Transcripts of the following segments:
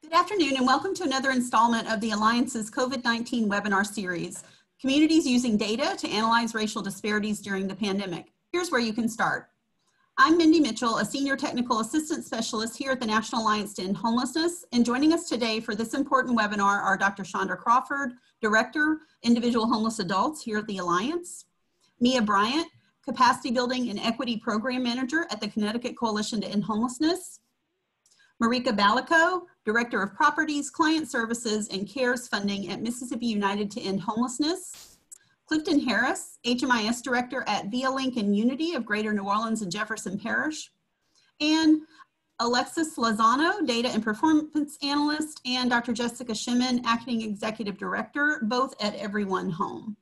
Good afternoon and welcome to another installment of the Alliance's COVID-19 webinar series, Communities Using Data to Analyze Racial Disparities During the Pandemic. Here's where you can start. I'm Mindy Mitchell, a Senior Technical Assistant Specialist here at the National Alliance to End Homelessness, and joining us today for this important webinar are Dr. Chandra Crawford, Director, Individual Homeless Adults here at the Alliance, Mia Bryant, Capacity Building and Equity Program Manager at the Connecticut Coalition to End Homelessness, Marika Balico, Director of Properties, Client Services, and CARES Funding at Mississippi United to End Homelessness, Clifton Harrison, HMIS Director at Via Link and Unity of Greater New Orleans and Jefferson Parish, and Alexis Lozano, Data and Performance Analyst, and Dr. Jessica Shimon, Acting Executive Director, both at Everyone Home.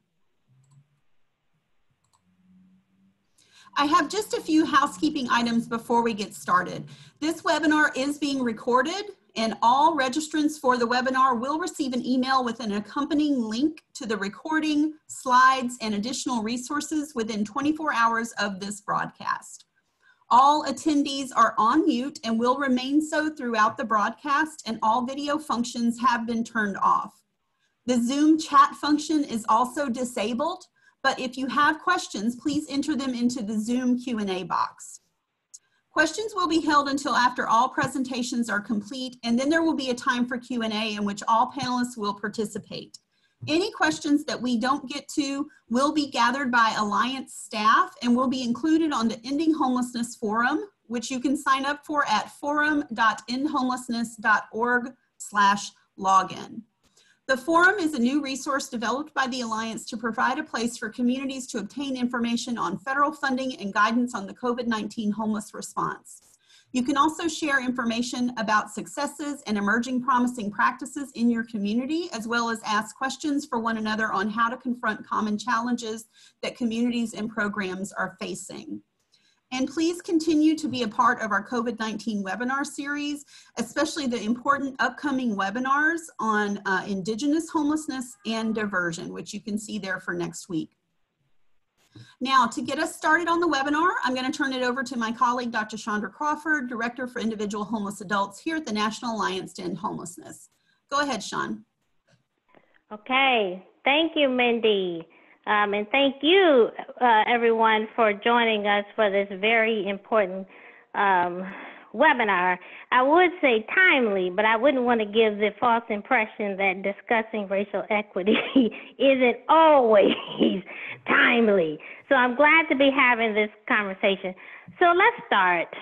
I have just a few housekeeping items before we get started. This webinar is being recorded, and all registrants for the webinar will receive an email with an accompanying link to the recording, slides, and additional resources within 24 hours of this broadcast. All attendees are on mute and will remain so throughout the broadcast, and all video functions have been turned off. The Zoom chat function is also disabled, but if you have questions, please enter them into the Zoom Q&A box. Questions will be held until after all presentations are complete, and then there will be a time for Q&A in which all panelists will participate. Any questions that we don't get to will be gathered by Alliance staff and will be included on the Ending Homelessness Forum, which you can sign up for at forum.endhomelessness.org/login. The forum is a new resource developed by the Alliance to provide a place for communities to obtain information on federal funding and guidance on the COVID-19 homeless response. You can also share information about successes and emerging promising practices in your community, as well as ask questions for one another on how to confront common challenges that communities and programs are facing. And please continue to be a part of our COVID-19 webinar series, especially the important upcoming webinars on Indigenous homelessness and diversion, which you can see there for next week. Now, to get us started on the webinar, I'm going to turn it over to my colleague, Dr. Chandra Crawford, Director for Individual Homeless Adults here at the National Alliance to End Homelessness. Go ahead, Sean. Okay, thank you, Mindy. And thank you, everyone, for joining us for this very important webinar. I would say timely, but I wouldn't want to give the false impression that discussing racial equity isn't always timely. So I'm glad to be having this conversation. So let's start.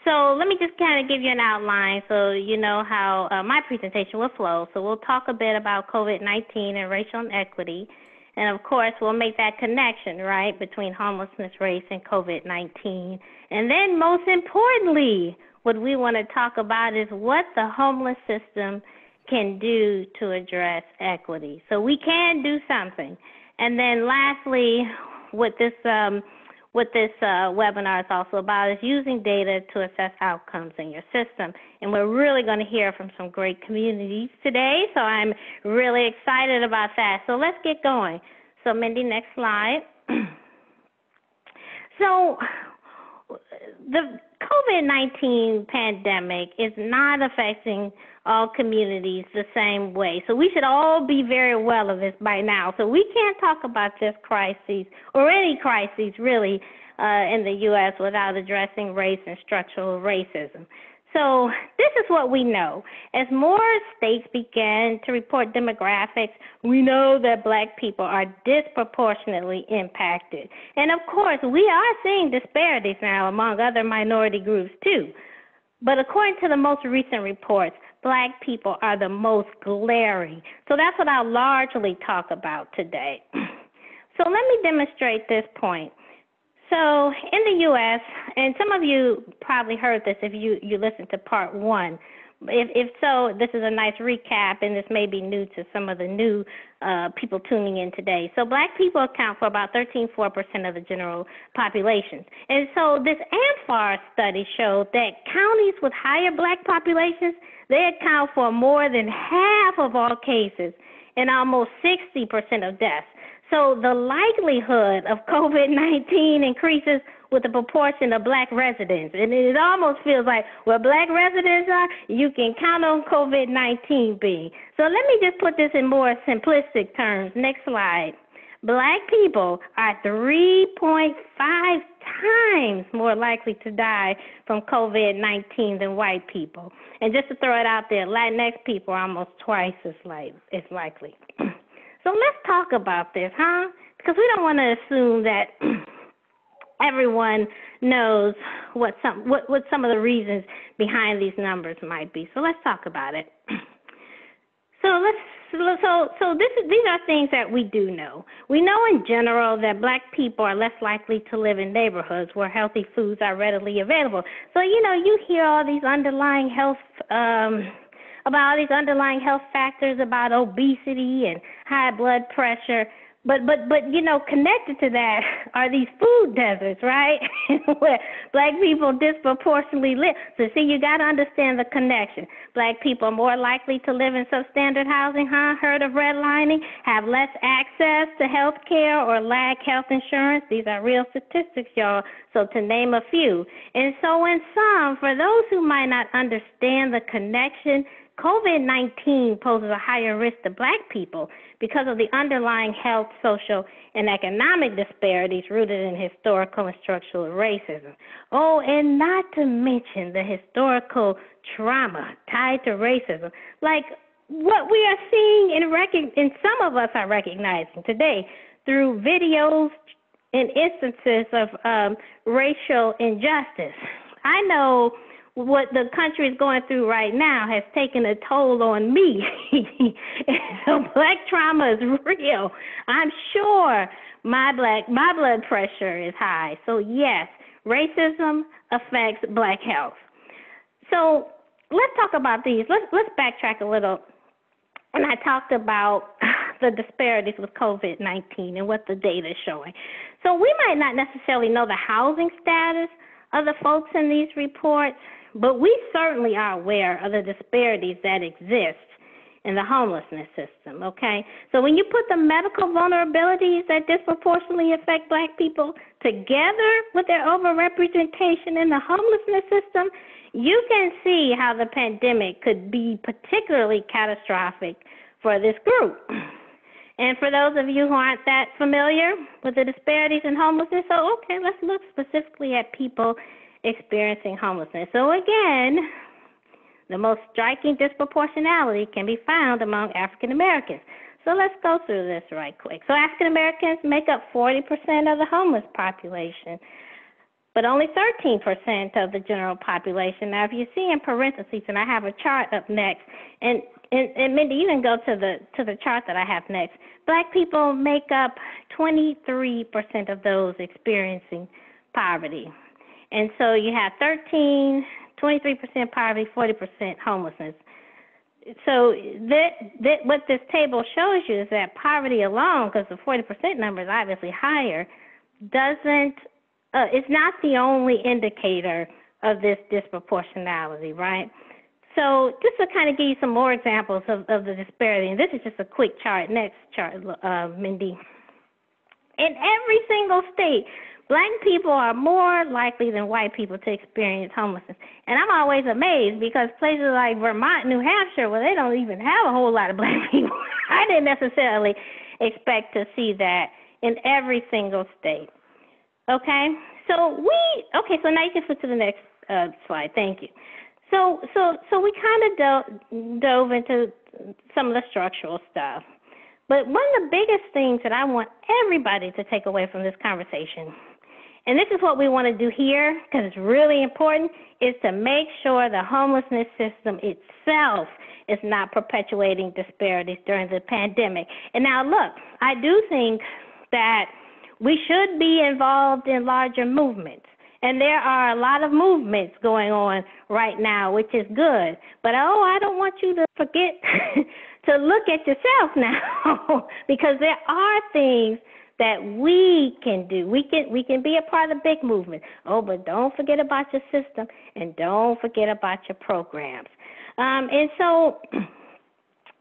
So let me just kind of give you an outline so you know how my presentation will flow. So we'll talk a bit about COVID-19 and racial inequity. And of course, we'll make that connection, right, between homelessness, race, and COVID-19. And then most importantly, what we want to talk about is what the homeless system can do to address equity. So we can do something. And then lastly, what this webinar is also about is using data to assess outcomes in your system. And we're really going to hear from some great communities today, so I'm really excited about that. So let's get going. So Mindy, next slide. So the COVID-19 pandemic is not affecting all communities the same way. So we should all be very aware of this by now. So we can't talk about just crises or any crises really in the U.S. without addressing race and structural racism. So this is what we know. As more states begin to report demographics, we know that Black people are disproportionately impacted. And of course, we are seeing disparities now among other minority groups too. But according to the most recent reports, Black people are the most glaring. So that's what I'll largely talk about today. So let me demonstrate this point. So in the U.S., and some of you probably heard this if you listened to part one. If so, this is a nice recap, and this may be new to some of the new people tuning in today. So Black people account for about 13.4% of the general population. And so this AMFAR study showed that counties with higher Black populations, they account for more than half of all cases and almost 60% of deaths. So the likelihood of COVID-19 increases with the proportion of Black residents. And it almost feels like where Black residents are, you can count on COVID-19 being. So let me just put this in more simplistic terms. Next slide. Black people are 3.5 times more likely to die from COVID-19 than white people. And just to throw it out there, Latinx people are almost twice as likely. So let's talk about this, huh? Because we don't want to assume that everyone knows what some of the reasons behind these numbers might be. So let's talk about it. These are things that we do know. We know in general that Black people are less likely to live in neighborhoods where healthy foods are readily available. So, you hear all these underlying health about all these underlying health factors, about obesity and high blood pressure. But connected to that are these food deserts, right? Where Black people disproportionately live. So see, you got to understand the connection. Black people are more likely to live in substandard housing, huh? Heard of redlining? Have less access to health care or lack health insurance. These are real statistics, y'all. So to name a few. And so in sum, for those who might not understand the connection, COVID-19 poses a higher risk to Black people because of the underlying health, social, and economic disparities rooted in historical and structural racism. Oh, and not to mention the historical trauma tied to racism, like what we are seeing and some of us are recognizing today through videos and instances of racial injustice. I know what the country is going through right now has taken a toll on me. So Black trauma is real. I'm sure my blood pressure is high. So yes, racism affects Black health. So let's talk about these. Let's backtrack a little. And I talked about the disparities with COVID-19 and what the data is showing. So we might not necessarily know the housing status of the folks in these reports, but we certainly are aware of the disparities that exist in the homelessness system, okay? So when you put the medical vulnerabilities that disproportionately affect Black people together with their overrepresentation in the homelessness system, you can see how the pandemic could be particularly catastrophic for this group. And for those of you who aren't that familiar with the disparities in homelessness, so okay, let's look specifically at people experiencing homelessness. So again, the most striking disproportionality can be found among African Americans. So let's go through this right quick. So African Americans make up 40% of the homeless population, but only 13% of the general population. Now, if you see in parentheses, and I have a chart up next, and Mindy, you can go to the chart that I have next. Black people make up 23% of those experiencing poverty. And so you have 23% poverty, 40% homelessness. So what this table shows you is that poverty alone, because the 40% number is obviously higher, it's not the only indicator of this disproportionality, right? So just to kind of give you some more examples of the disparity, and this is just a quick chart. Next chart, Mindy. In every single state, Black people are more likely than white people to experience homelessness. And I'm always amazed because places like Vermont, New Hampshire, well, they don't even have a whole lot of Black people. I didn't necessarily expect to see that in every single state. Okay? So now you can flip to the next slide. Thank you. So we kind of dove into some of the structural stuff. But one of the biggest things that I want everybody to take away from this conversation, and this is what we want to do here because it's really important, is to make sure the homelessness system itself is not perpetuating disparities during the pandemic. And now, look, I do think that we should be involved in larger movements. And there are a lot of movements going on right now, which is good. But, I don't want you to forget to look at yourself now because there are things that we can do. We can be a part of the big movement. But don't forget about your system and don't forget about your programs. And so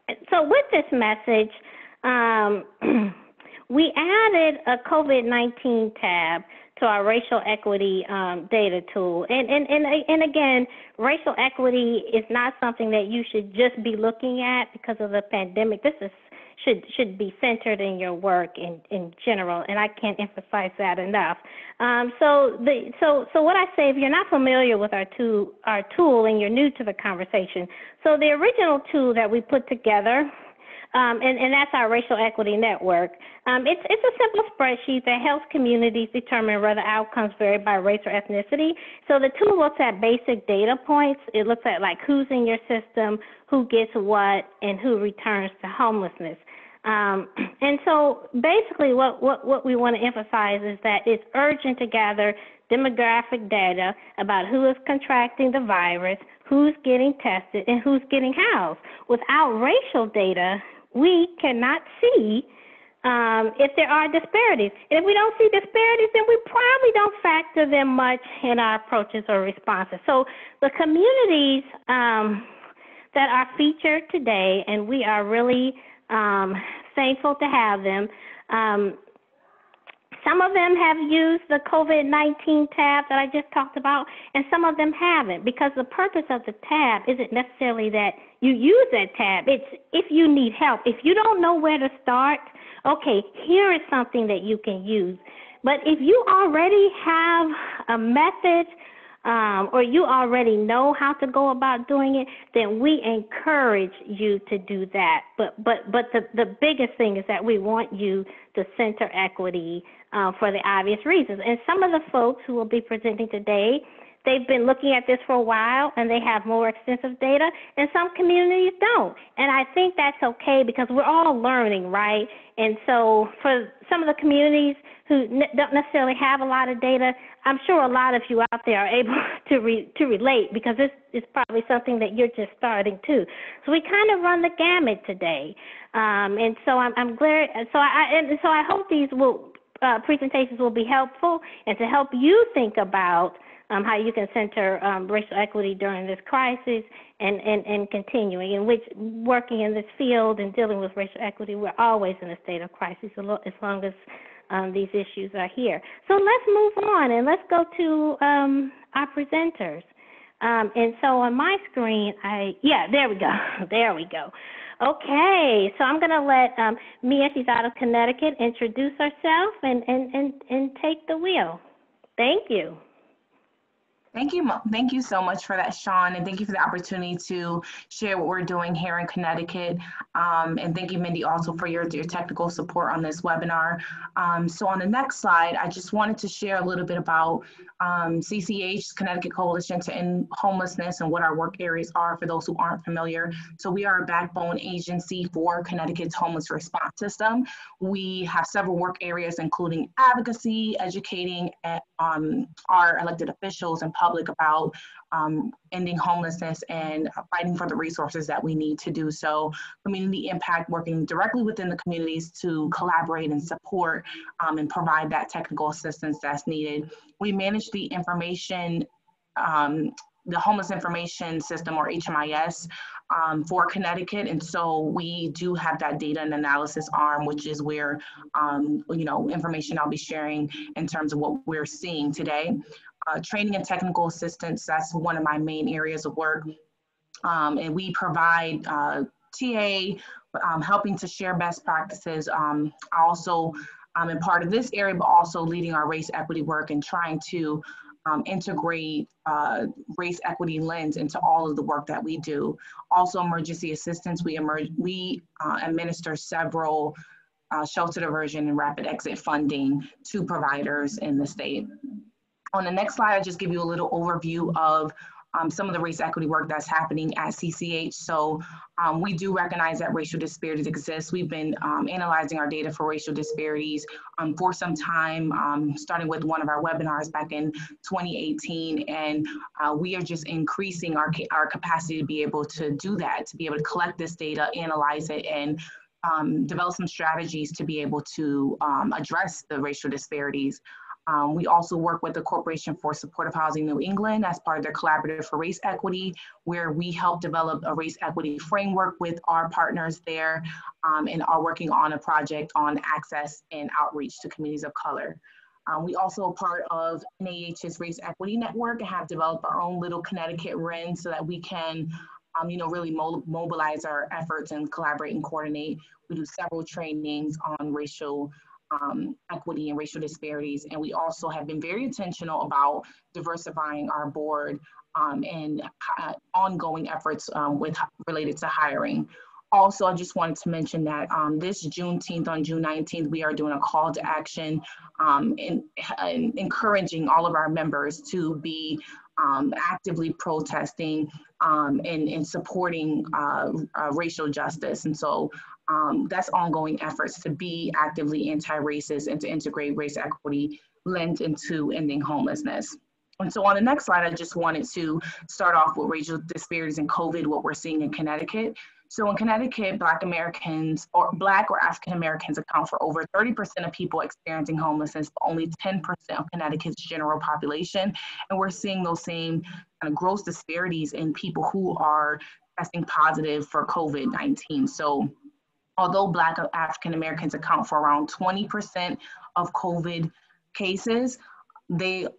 with this message, we added a COVID-19 tab to our racial equity data tool. And again, racial equity is not something that you should just be looking at because of the pandemic. This should be centered in your work in general, and I can't emphasize that enough. So what I say, if you're not familiar with our tool and you're new to the conversation, so the original tool that we put together, and that's our racial equity network. It's a simple spreadsheet that helps communities determine whether outcomes vary by race or ethnicity. So the tool looks at basic data points. It looks at like who's in your system, who gets what, and who returns to homelessness. And so basically what we want to emphasize is that it's urgent to gather demographic data about who is contracting the virus, who's getting tested, and who's getting housed. Without racial data, we cannot see if there are disparities. And if we don't see disparities, then we probably don't factor them much in our approaches or responses. So the communities that are featured today, and we are really thankful to have them. Some of them have used the COVID-19 tab that I just talked about, and some of them haven't, because the purpose of the tab isn't necessarily that you use that tab. It's if you need help. If you don't know where to start, okay, here is something that you can use. But if you already have a method or you already know how to go about doing it, then we encourage you to do that. But the biggest thing is that we want you to center equity for the obvious reasons. And some of the folks who will be presenting today, they've been looking at this for a while and they have more extensive data, and some communities don't. And I think that's okay because we're all learning, right? And so for some of the communities who don't necessarily have a lot of data, I'm sure a lot of you out there are able to relate because this is probably something that you're just starting too. So we kind of run the gamut today. And so I'm glad, so I hope these presentations will be helpful and to help you think about how you can center racial equity during this crisis and continuing, in which working in this field and dealing with racial equity, we're always in a state of crisis as long as these issues are here. So let's move on and let's go to our presenters. And so on my screen, there we go. There we go. Okay, so I'm going to let Mia, she's out of Connecticut, introduce herself and take the wheel. Thank you. Thank you so much for that, Sean, and thank you for the opportunity to share what we're doing here in Connecticut. And thank you, Mindy, also for your technical support on this webinar. So on the next slide, I just wanted to share a little bit about CCH, Connecticut Coalition to End Homelessness, and what our work areas are for those who aren't familiar. So we are a backbone agency for Connecticut's homeless response system. We have several work areas, including advocacy, educating our elected officials and public about ending homelessness and fighting for the resources that we need to do so. Community impact, working directly within the communities to collaborate and support and provide that technical assistance that's needed. We manage the information, the Homeless Information System, or HMIS, for Connecticut, and so we do have that data and analysis arm, which is where information I'll be sharing in terms of what we're seeing today. Training and technical assistance, that's one of my main areas of work, and we provide TA, helping to share best practices. I also am part of this area, but also leading our race equity work and trying to integrate race equity lens into all of the work that we do. Also emergency assistance, we administer several shelter diversion and rapid exit funding to providers in the state. On the next slide, I'll just give you a little overview of some of the race equity work that's happening at CCH. So we do recognize that racial disparities exist. We've been analyzing our data for racial disparities for some time, starting with one of our webinars back in 2018. And we are just increasing our capacity to be able to do that, to be able to collect this data, analyze it, and develop some strategies to be able to address the racial disparities. We also work with the Corporation for Supportive Housing New England as part of their Collaborative for Race Equity, where we help develop a race equity framework with our partners there, and are working on a project on access and outreach to communities of color. We also are part of NAH's Race Equity Network and have developed our own little Connecticut RIN so that we can really mobilize our efforts and collaborate and coordinate. We do several trainings on racial equity and racial disparities. And we also have been very intentional about diversifying our board and ongoing efforts related to hiring. Also, I just wanted to mention that this Juneteenth, on June 19th, we are doing a call to action and encouraging all of our members to be actively protesting and supporting racial justice. And so that's ongoing efforts to be actively anti-racist and to integrate race equity lens into ending homelessness. And so on the next slide, I just wanted to start off with racial disparities in COVID, what we're seeing in Connecticut. So in Connecticut, Black Americans or Black or African Americans account for over 30% of people experiencing homelessness, but only 10% of Connecticut's general population. And we're seeing those same kind of gross disparities in people who are testing positive for COVID-19. So although Black or African Americans account for around 20% of COVID cases,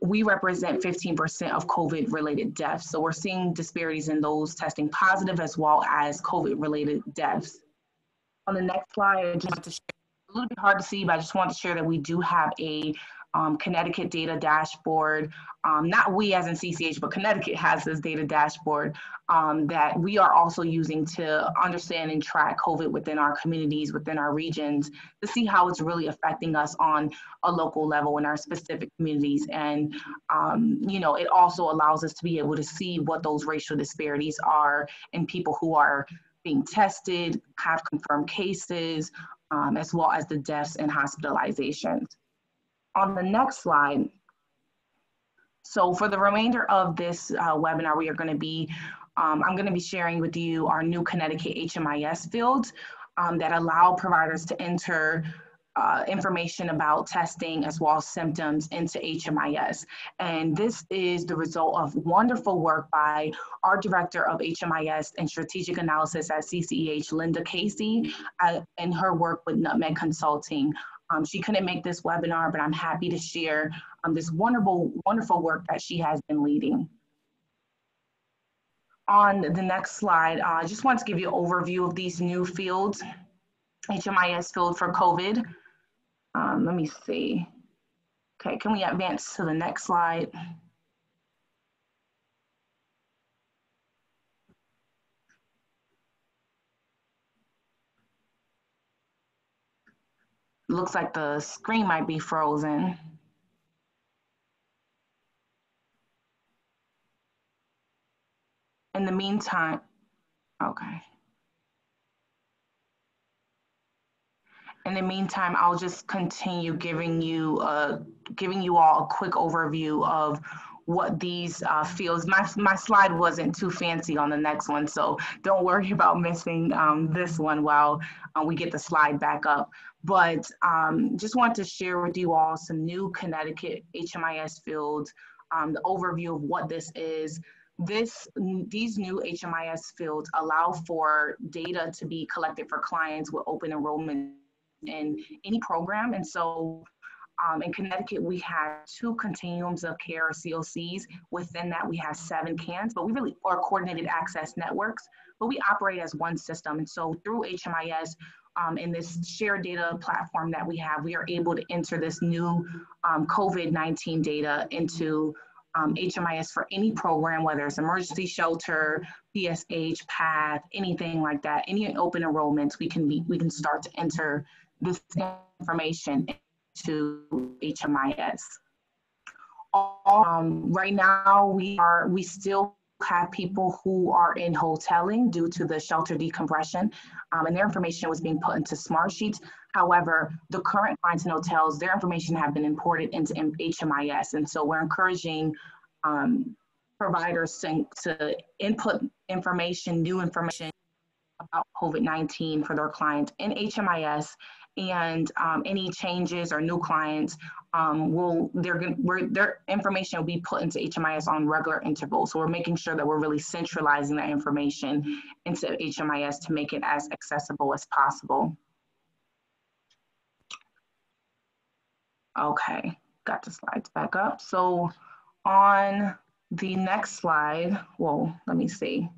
we represent 15% of COVID-related deaths. So we're seeing disparities in those testing positive as well as COVID-related deaths. On the next slide, I just want to share, a little bit hard to see, but I just want to share that we do have a Connecticut data dashboard. Not we as in CCH, but Connecticut has this data dashboard that we are also using to understand and track COVID within our communities, within our regions, to see how it's really affecting us on a local level in our specific communities. And, it also allows us to be able to see what those racial disparities are in people who are being tested, have confirmed cases, as well as the deaths and hospitalizations. On the next slide, so for the remainder of this webinar, we are going to be, I'm going to be sharing with you our new Connecticut HMIS fields that allow providers to enter information about testing as well as symptoms into HMIS. And this is the result of wonderful work by our Director of HMIS and Strategic Analysis at CCEH, Linda Casey, and her work with Nutmeg Consulting. She couldn't make this webinar, but I'm happy to share this wonderful work that she has been leading. On the next slide, I just want to give you an overview of these new fields, HMIS field for COVID. Let me see. Okay, can we advance to the next slide? Looks like the screen might be frozen. In the meantime, okay. In the meantime, I'll just continue giving you all a quick overview of what these fields. My slide wasn't too fancy on the next one, so don't worry about missing this one while we get the slide back up. But just want to share with you all some new Connecticut HMIS fields, the overview of what this is. These new HMIS fields allow for data to be collected for clients with open enrollment in any program. And so in Connecticut, we have 2 continuums of care, or COCs. Within that, we have 7 CANs, but we really are coordinated access networks, but we operate as one system. And so through HMIS, in this shared data platform that we have, we are able to enter this new COVID-19 data into HMIS for any program, whether it's emergency shelter, PSH, PATH, anything like that, any open enrollments, we can start to enter this information to HMIS. Right now, we still have people who are in hoteling due to the shelter decompression, and their information was being put into smart sheets. However, the current clients in hotels, their information have been imported into HMIS, and so we're encouraging providers to input information, new information about COVID-19 for their clients in HMIS, and any changes or new clients, their information will be put into HMIS on regular intervals. So we're making sure that we're really centralizing that information into HMIS to make it as accessible as possible. Okay, got the slides back up. So on the next slide, well, let me see.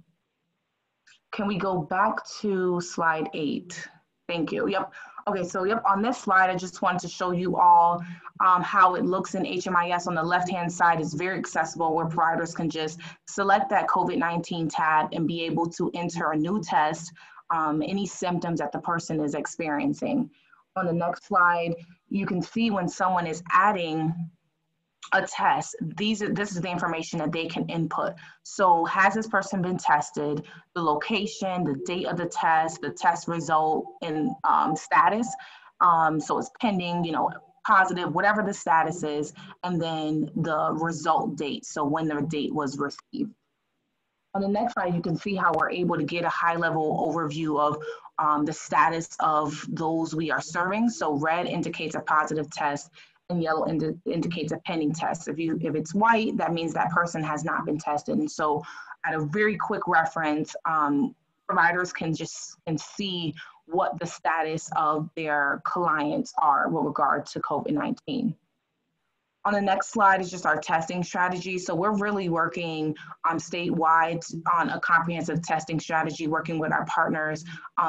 Can we go back to slide 8? Thank you. Yep. Okay, so yep, on this slide, I just wanted to show you all how it looks in HMIS. On the left-hand side is very accessible, where providers can just select that COVID-19 tab and be able to enter a new test, any symptoms that the person is experiencing. On the next slide, you can see when someone is adding a test, this is the information that they can input. So has this person been tested, the location, the date of the test result, and status. So it's pending, you know, positive, whatever the status is, and then the result date. So when the date was received. On the next slide, you can see how we're able to get a high-level overview of the status of those we are serving. So red indicates a positive test, and yellow indicates a pending test. If it's white, that means that person has not been tested. And so at a very quick reference, providers can see what the status of their clients are with regard to COVID-19. On the next slide is just our testing strategy. So we're really working statewide on a comprehensive testing strategy, working with our partners.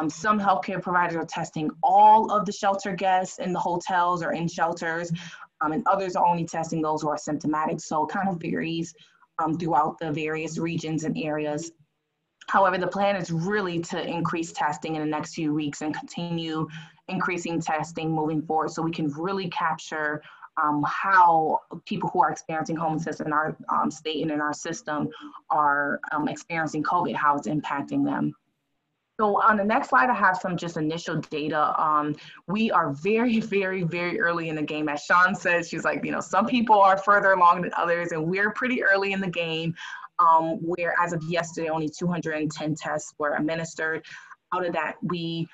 Some healthcare providers are testing all of the shelter guests in the hotels or in shelters, and others are only testing those who are symptomatic. So it kind of varies throughout the various regions and areas. However, the plan is really to increase testing in the next few weeks and continue increasing testing moving forward, so we can really capture how people who are experiencing homelessness in our state and in our system are experiencing COVID, how it's impacting them. So on the next slide, I have some just initial data. We are very, very, very early in the game. As Sean says, she's like, you know, some people are further along than others, and we're pretty early in the game, where as of yesterday, only 210 tests were administered. Out of that, we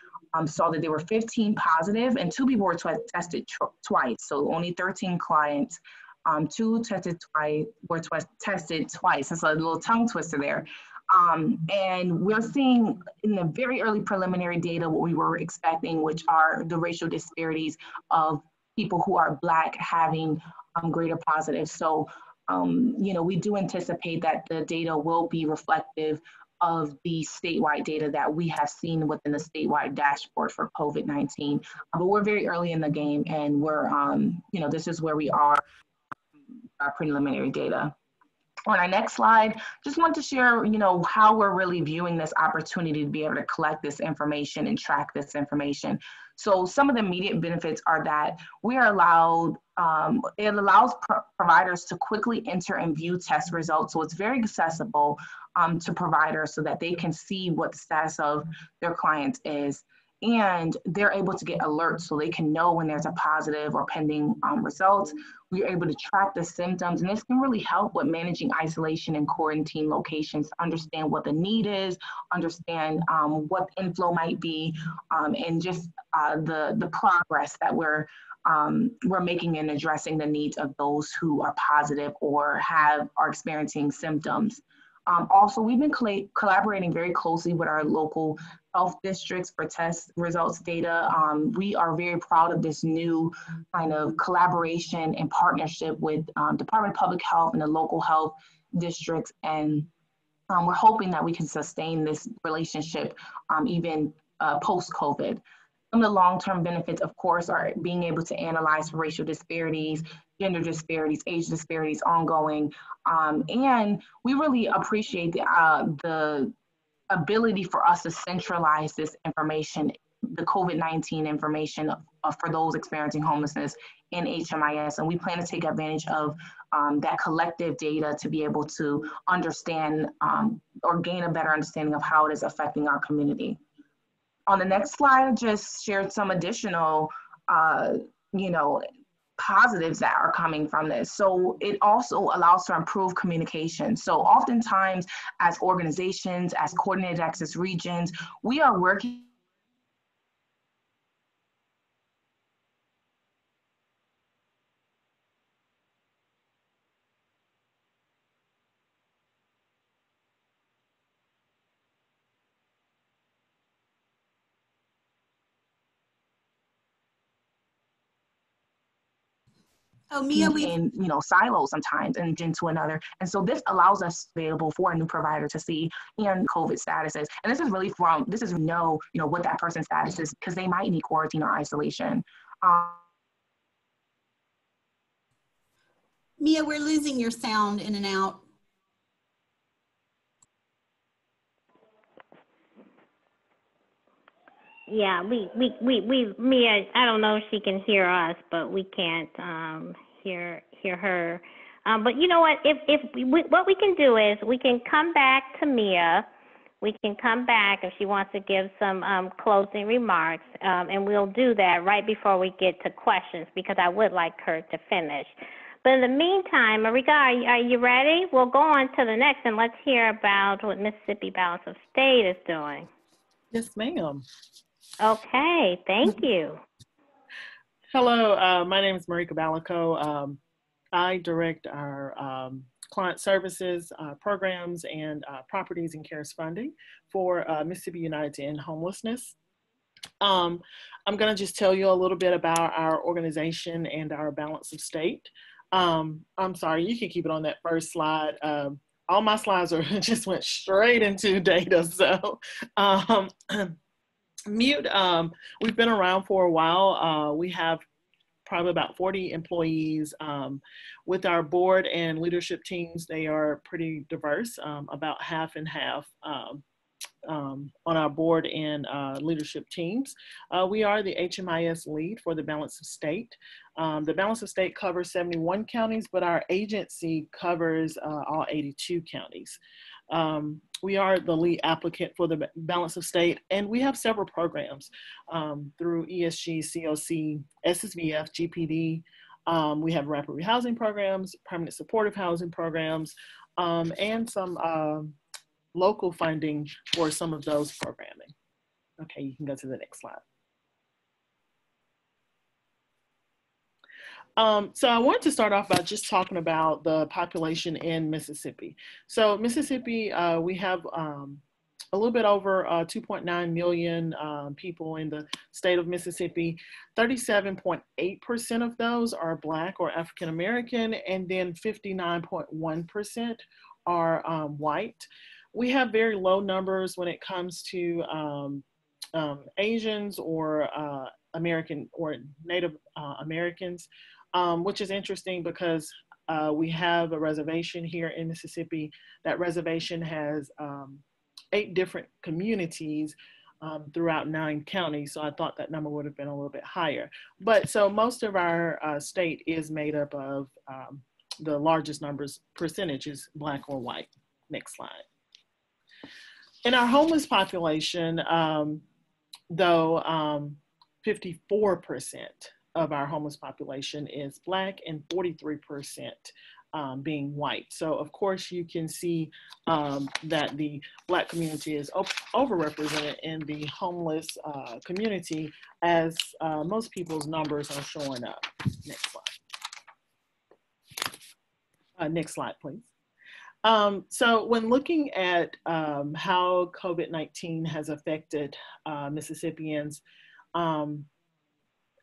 saw that there were 15 positive and 2 people were tested twice. So only 13 clients, 2 tested twice, were tested twice. That's a little tongue twister there. And we're seeing in the very early preliminary data what we were expecting, which are the racial disparities of people who are Black having greater positives. So, you know, we do anticipate that the data will be reflective of the statewide data that we have seen within the statewide dashboard for COVID-19. But we're very early in the game, and we're, you know, this is where we are, our preliminary data. On our next slide, just want to share, you know, how we're really viewing this opportunity to be able to collect this information and track this information. So some of the immediate benefits are that we are allowed, it allows providers to quickly enter and view test results. So it's very accessible to providers so that they can see what the status of their clients is. And they're able to get alerts so they can know when there's a positive or pending results. We're able to track the symptoms, and this can really help with managing isolation and quarantine locations, understand what the need is, understand what the inflow might be, and just the progress that we're making in addressing the needs of those who are positive or are experiencing symptoms. Also, we've been collaborating very closely with our local health districts for test results data. We are very proud of this new kind of collaboration and partnership with Department of Public Health and the local health districts. And we're hoping that we can sustain this relationship even post-COVID. Some of the long-term benefits, of course, are being able to analyze for racial disparities, gender disparities, age disparities ongoing. And we really appreciate the ability for us to centralize this information, the COVID-19 information for those experiencing homelessness in HMIS. And we plan to take advantage of that collective data to be able to understand or gain a better understanding of how it is affecting our community. On the next slide, I just shared some additional, you know, positives that are coming from this. So it also allows for improved communication. So oftentimes as organizations, as coordinated access regions, we are working Oh, Mia, in, you know, silos sometimes and into another. And so this allows us available for a new provider to see in COVID statuses. And this is really know, you know, what that person's status is, because they might need quarantine or isolation. Mia, we're losing your sound in and out. Yeah, we Mia, I don't know if she can hear us, but we can't hear her. But you know what? What we can do is we can come back to Mia. We can come back if she wants to give some closing remarks, and we'll do that right before we get to questions, because I would like her to finish. But in the meantime, Marika, are you ready? We'll go on to the next, and let's hear about what Mississippi Balance of State is doing. Yes, ma'am. Okay, thank you. Hello, my name is Marika Balico. I direct our client services, programs, and properties and cares funding for Mississippi United in Homelessness. I'm going to just tell you a little bit about our organization and our balance of state. I'm sorry, you can keep it on that first slide. All my slides are just went straight into data, so mute. We've been around for a while. We have probably about 40 employees. With our board and leadership teams, they are pretty diverse, about half and half on our board and leadership teams. We are the HMIS lead for the Balance of State. The Balance of State covers 71 counties, but our agency covers all 82 counties. We are the lead applicant for the Balance of State, and we have several programs through ESG, COC, SSVF, GPD. We have rapid rehousing programs, permanent supportive housing programs, and some local funding for some of those programming. Okay, you can go to the next slide. So I wanted to start off by just talking about the population in Mississippi. So Mississippi, we have a little bit over 2.9 million people in the state of Mississippi. 37.8% of those are Black or African American, and then 59.1% are white. We have very low numbers when it comes to Asians or American or Native Americans. Which is interesting because we have a reservation here in Mississippi. That reservation has 8 different communities throughout 9 counties. So I thought that number would have been a little bit higher. But so most of our state is made up of the largest percentage is Black or white. Next slide. In our homeless population, though, 54% of our homeless population is Black and 43% being white. So of course you can see that the Black community is overrepresented in the homeless community, as most people's numbers are showing up. Next slide. Next slide, please. So when looking at how COVID-19 has affected Mississippians,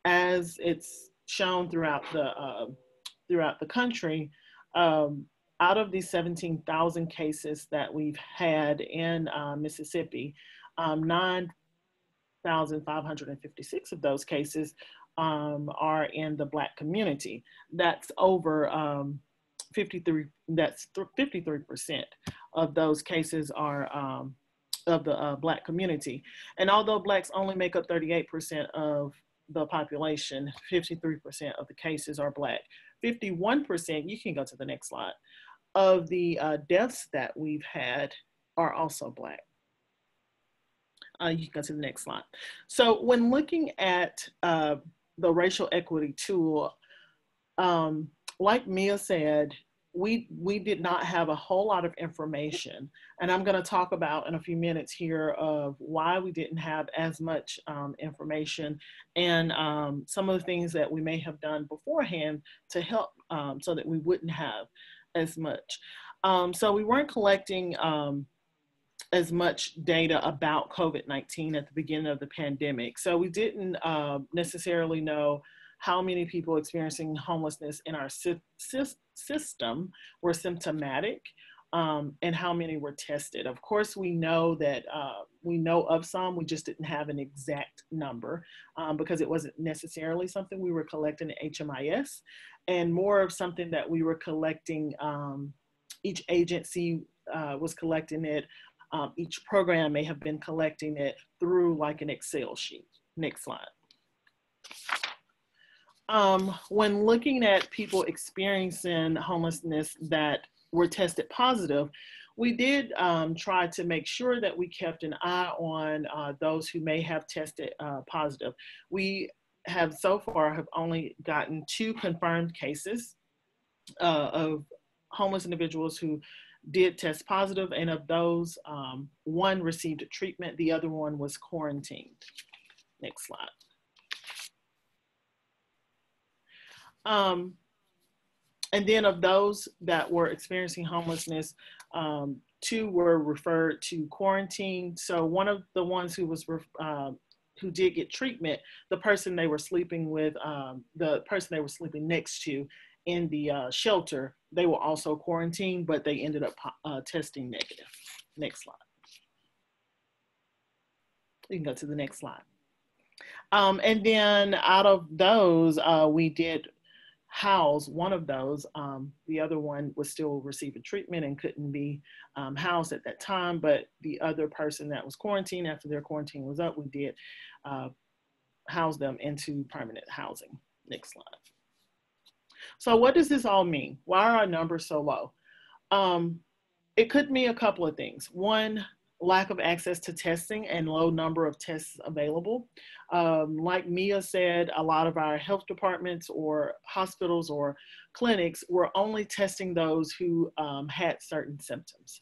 as it's shown throughout the country, out of these 17,000 cases that we've had in Mississippi, 9,556 of those cases are in the Black community. That's over 53%. That's 53% of those cases are of the Black community. And although Blacks only make up 38% of the population, 53% of the cases are Black. 51%, you can go to the next slide, of the deaths that we've had are also Black. You can go to the next slide. So when looking at the racial equity tool, like Mia said, we did not have a whole lot of information. And I'm going to talk about in a few minutes here of why we didn't have as much information, and some of the things that we may have done beforehand to help so that we wouldn't have as much. So we weren't collecting as much data about COVID-19 at the beginning of the pandemic. So we didn't necessarily know how many people experiencing homelessness in our system were symptomatic, and how many were tested. Of course, we know that we know of some, we just didn't have an exact number because it wasn't necessarily something we were collecting at HMIS, and more of something that we were collecting, each agency was collecting it, each program may have been collecting it through like an Excel sheet. Next slide. When looking at people experiencing homelessness that were tested positive, we did try to make sure that we kept an eye on those who may have tested positive. We have so far have only gotten 2 confirmed cases of homeless individuals who did test positive, and of those, 1 received treatment, the other one was quarantined. Next slide. And then of those that were experiencing homelessness, 2 were referred to quarantine. So one of the ones who was who did get treatment, the person they were sleeping with, the person they were sleeping next to in the shelter, they were also quarantined, but they ended up testing negative. Next slide. You can go to the next slide. And then out of those, we did house one of those. The other one was still receiving treatment and couldn't be housed at that time, but the other person that was quarantined, after their quarantine was up, we did house them into permanent housing. Next slide. So what does this all mean? Why are our numbers so low? It could mean a couple of things. One, lack of access to testing and low number of tests available. Like Mia said, a lot of our health departments or hospitals or clinics were only testing those who had certain symptoms.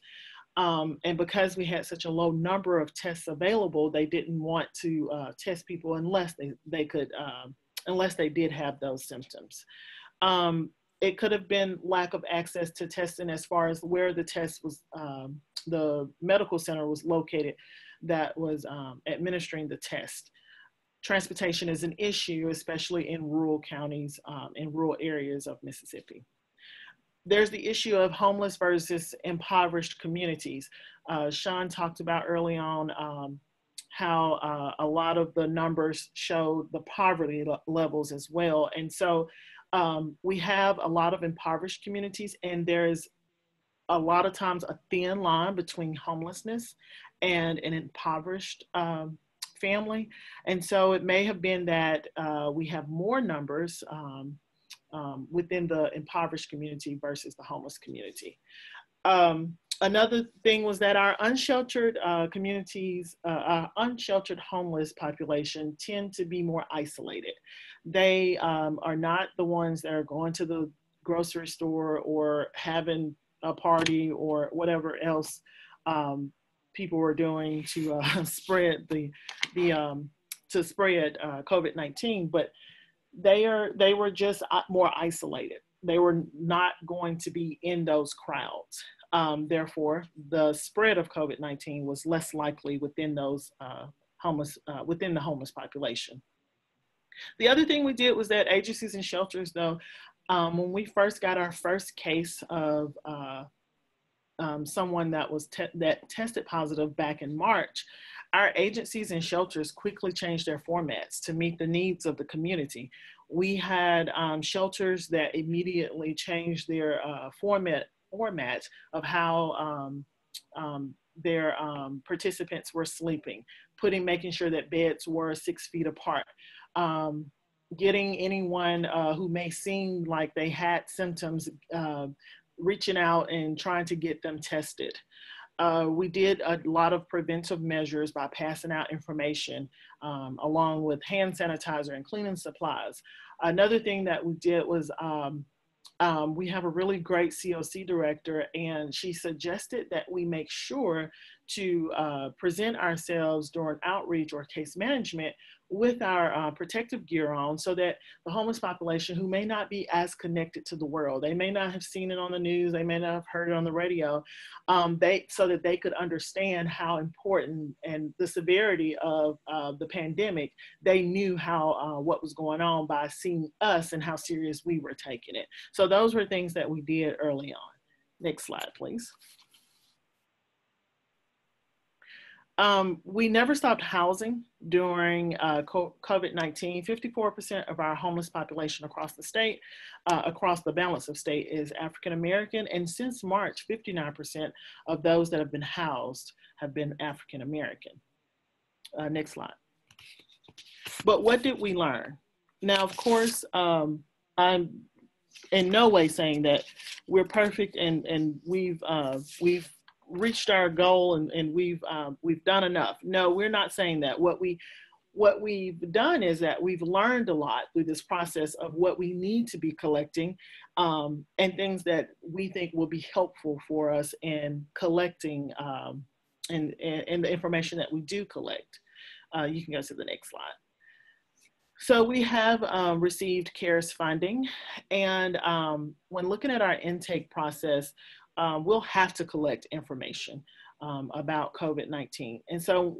And because we had such a low number of tests available, they didn't want to test people unless they could, unless they did have those symptoms. It could have been lack of access to testing as far as where the test was, the medical center was located that was administering the test. Transportation is an issue, especially in rural counties, in rural areas of Mississippi. There's the issue of homeless versus impoverished communities. Sean talked about early on how a lot of the numbers show the poverty levels as well. And so we have a lot of impoverished communities, and there's a lot of times a thin line between homelessness and an impoverished family. And so it may have been that we have more numbers within the impoverished community versus the homeless community. Another thing was that our unsheltered communities, our unsheltered homeless population tend to be more isolated. They are not the ones that are going to the grocery store or having a party or whatever else people were doing to spread COVID-19, but they were just more isolated. They were not going to be in those crowds. Therefore, the spread of COVID-19 was less likely within those within the homeless population. The other thing we did was that agencies and shelters, though, when we first got our first case of someone that was that tested positive back in March, our agencies and shelters quickly changed their formats to meet the needs of the community. We had shelters that immediately changed their format of how their participants were sleeping, making sure that beds were 6 feet apart, getting anyone who may seem like they had symptoms, reaching out and trying to get them tested. We did a lot of preventive measures by passing out information along with hand sanitizer and cleaning supplies. Another thing that we did was we have a really great COC director, and she suggested that we make sure to present ourselves during outreach or case management with our protective gear on, so that the homeless population who may not be as connected to the world, they may not have seen it on the news, they may not have heard it on the radio, so that they could understand how important and the severity of the pandemic. They knew how what was going on by seeing us and how serious we were taking it. So those were things that we did early on. Next slide, please. We never stopped housing during COVID-19. 54% of our homeless population across the state, across the balance of state, is African American. And since March, 59% of those that have been housed have been African American. Next slide. But what did we learn? Now, of course, I'm in no way saying that we're perfect and we've reached our goal and we've done enough. No, we're not saying that. What we've done is that we've learned a lot through this process of what we need to be collecting, and things that we think will be helpful for us in collecting and the information that we do collect. You can go to the next slide. So we have received CARES funding, and when looking at our intake process, we'll have to collect information about COVID-19. And so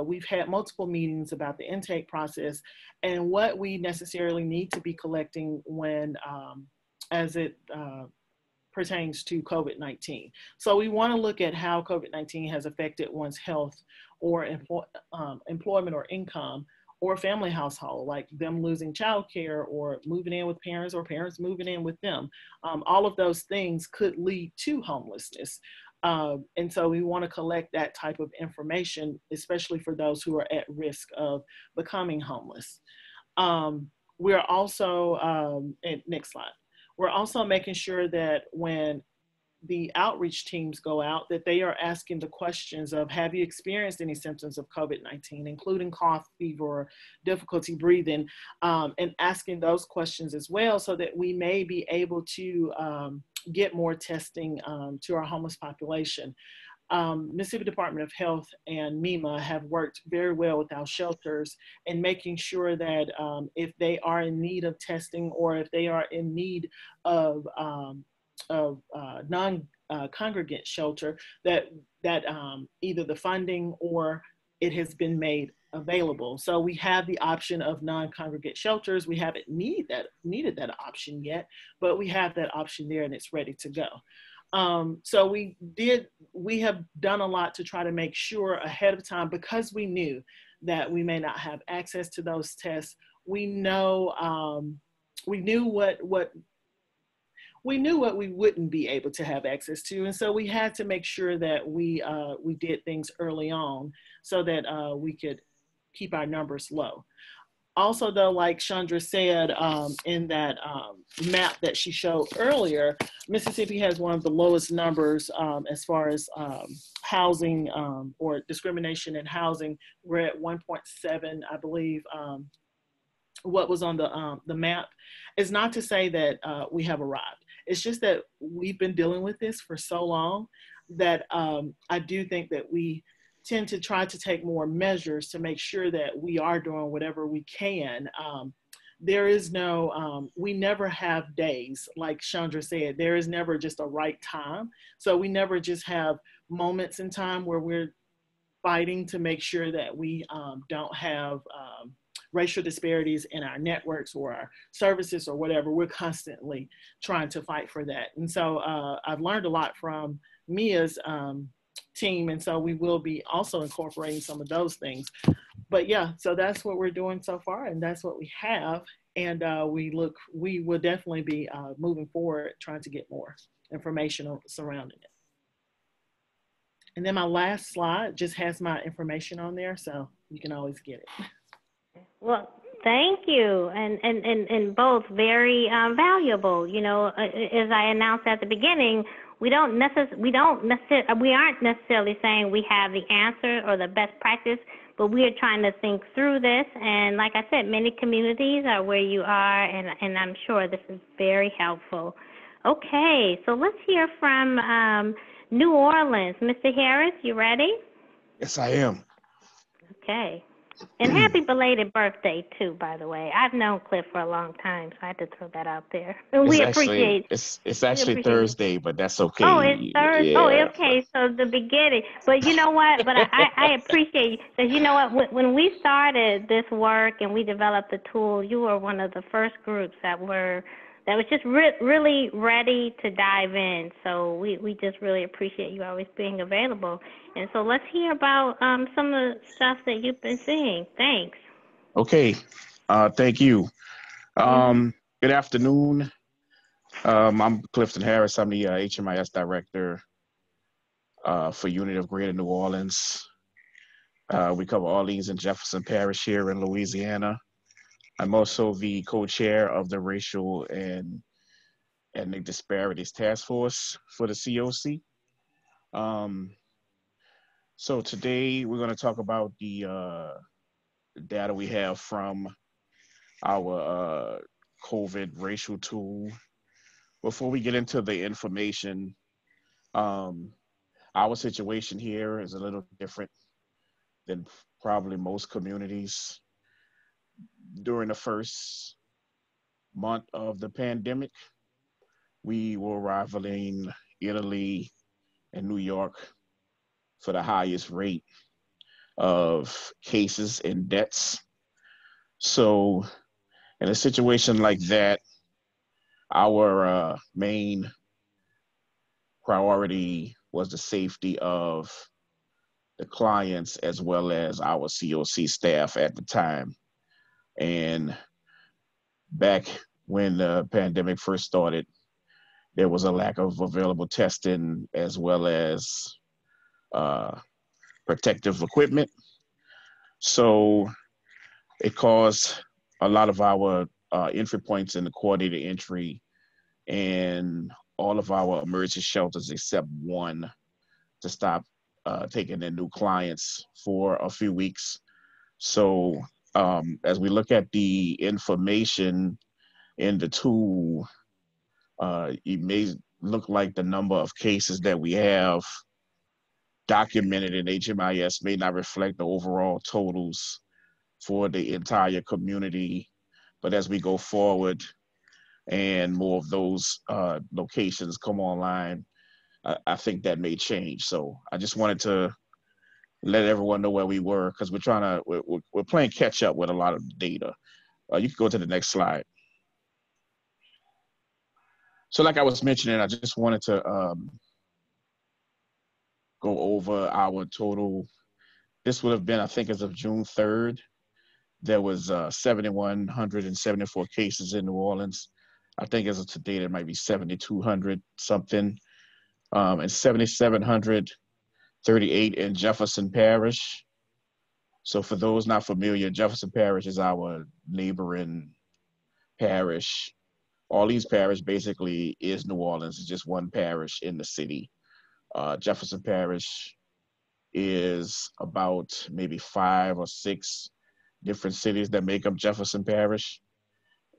we've had multiple meetings about the intake process and what we necessarily need to be collecting when, as it pertains to COVID-19. So we want to look at how COVID-19 has affected one's health or employment or income, or family household, like them losing childcare or moving in with parents or parents moving in with them. All of those things could lead to homelessness. And so we want to collect that type of information, especially for those who are at risk of becoming homeless. We're also, next slide. We're also making sure that when the outreach teams go out, that they are asking the questions of, have you experienced any symptoms of COVID-19, including cough, fever, or difficulty breathing, and asking those questions as well, so that we may be able to get more testing to our homeless population. Mississippi Department of Health and MEMA have worked very well with our shelters in making sure that if they are in need of testing, or if they are in need of non-congregate shelter, that either the funding or it has been made available. So we have the option of non-congregate shelters. We haven't needed that option yet, but we have that option there and it's ready to go. So we have done a lot to try to make sure ahead of time, because we knew that we may not have access to those tests. We know, we knew what we wouldn't be able to have access to. And so we had to make sure that we did things early on so that we could keep our numbers low. Also though, like Chandra said, in that map that she showed earlier, Mississippi has one of the lowest numbers as far as housing or discrimination in housing. We're at 1.7, I believe, what was on the map. Is not to say that we have arrived. It's just that we've been dealing with this for so long that I do think that we tend to try to take more measures to make sure that we are doing whatever we can. There is no, we never have days, like Chandra said, there is never just a right time. So we never just have moments in time where we're fighting to make sure that we don't have racial disparities in our networks or our services or whatever. We're constantly trying to fight for that. And so I've learned a lot from Mia's team. And so we will be also incorporating some of those things. But yeah, so that's what we're doing so far, and that's what we have. And we will definitely be moving forward, trying to get more information surrounding it. And then my last slide just has my information on there, so you can always get it. Well, thank you, and both very valuable. You know, as I announced at the beginning, we aren't necessarily saying we have the answer or the best practice, but we are trying to think through this. And like I said, many communities are where you are, and I'm sure this is very helpful. Okay, so let's hear from New Orleans. Mr. Harris, you ready? Yes, I am. Okay. And happy belated birthday, too, by the way. I've known Cliff for a long time, so I had to throw that out there. And It's we actually appreciate it's actually Thursday, but that's okay. Oh, it's Thursday. Oh, Yeah. okay. So the beginning. But you know what? But I appreciate you because you know what? When we started this work and we developed the tool, you were one of the first groups that was just really ready to dive in. So we just really appreciate you always being available. And so let's hear about some of the stuff that you've been seeing. Thanks. Okay. Thank you. Good afternoon. I'm Clifton Harris. I'm the HMIS director for Unit of Greater New Orleans. We cover Orleans and Jefferson Parish here in Louisiana. I'm also the co-chair of the Racial and Ethnic Disparities Task Force for the COC. So today we're going to talk about the data we have from our COVID racial tool. Before we get into the information, our situation here is a little different than probably most communities. During the first month of the pandemic, we were rivaling Italy and New York for the highest rate of cases and deaths. So in a situation like that, our main priority was the safety of the clients as well as our COC staff at the time. And back when the pandemic first started, there was a lack of available testing as well as protective equipment. So it caused a lot of our entry points in the coordinated entry and all of our emergency shelters except one to stop taking in new clients for a few weeks. So as we look at the information in the tool, it may look like the number of cases that we have documented in HMIS may not reflect the overall totals for the entire community. But as we go forward and more of those locations come online, I think that may change. So I just wanted to let everyone know where we were because we're playing catch up with a lot of data. You can go to the next slide. So like I was mentioning, I just wanted to go over our total. This would have been, I think, as of June 3rd, there was 7,174 cases in New Orleans. I think as of today, there might be 7,200 something, and 7,738 in Jefferson Parish. So for those not familiar, Jefferson Parish is our neighboring parish. Orleans Parish basically is New Orleans. It's just one parish in the city. Jefferson Parish is about maybe 5 or 6 different cities that make up Jefferson Parish.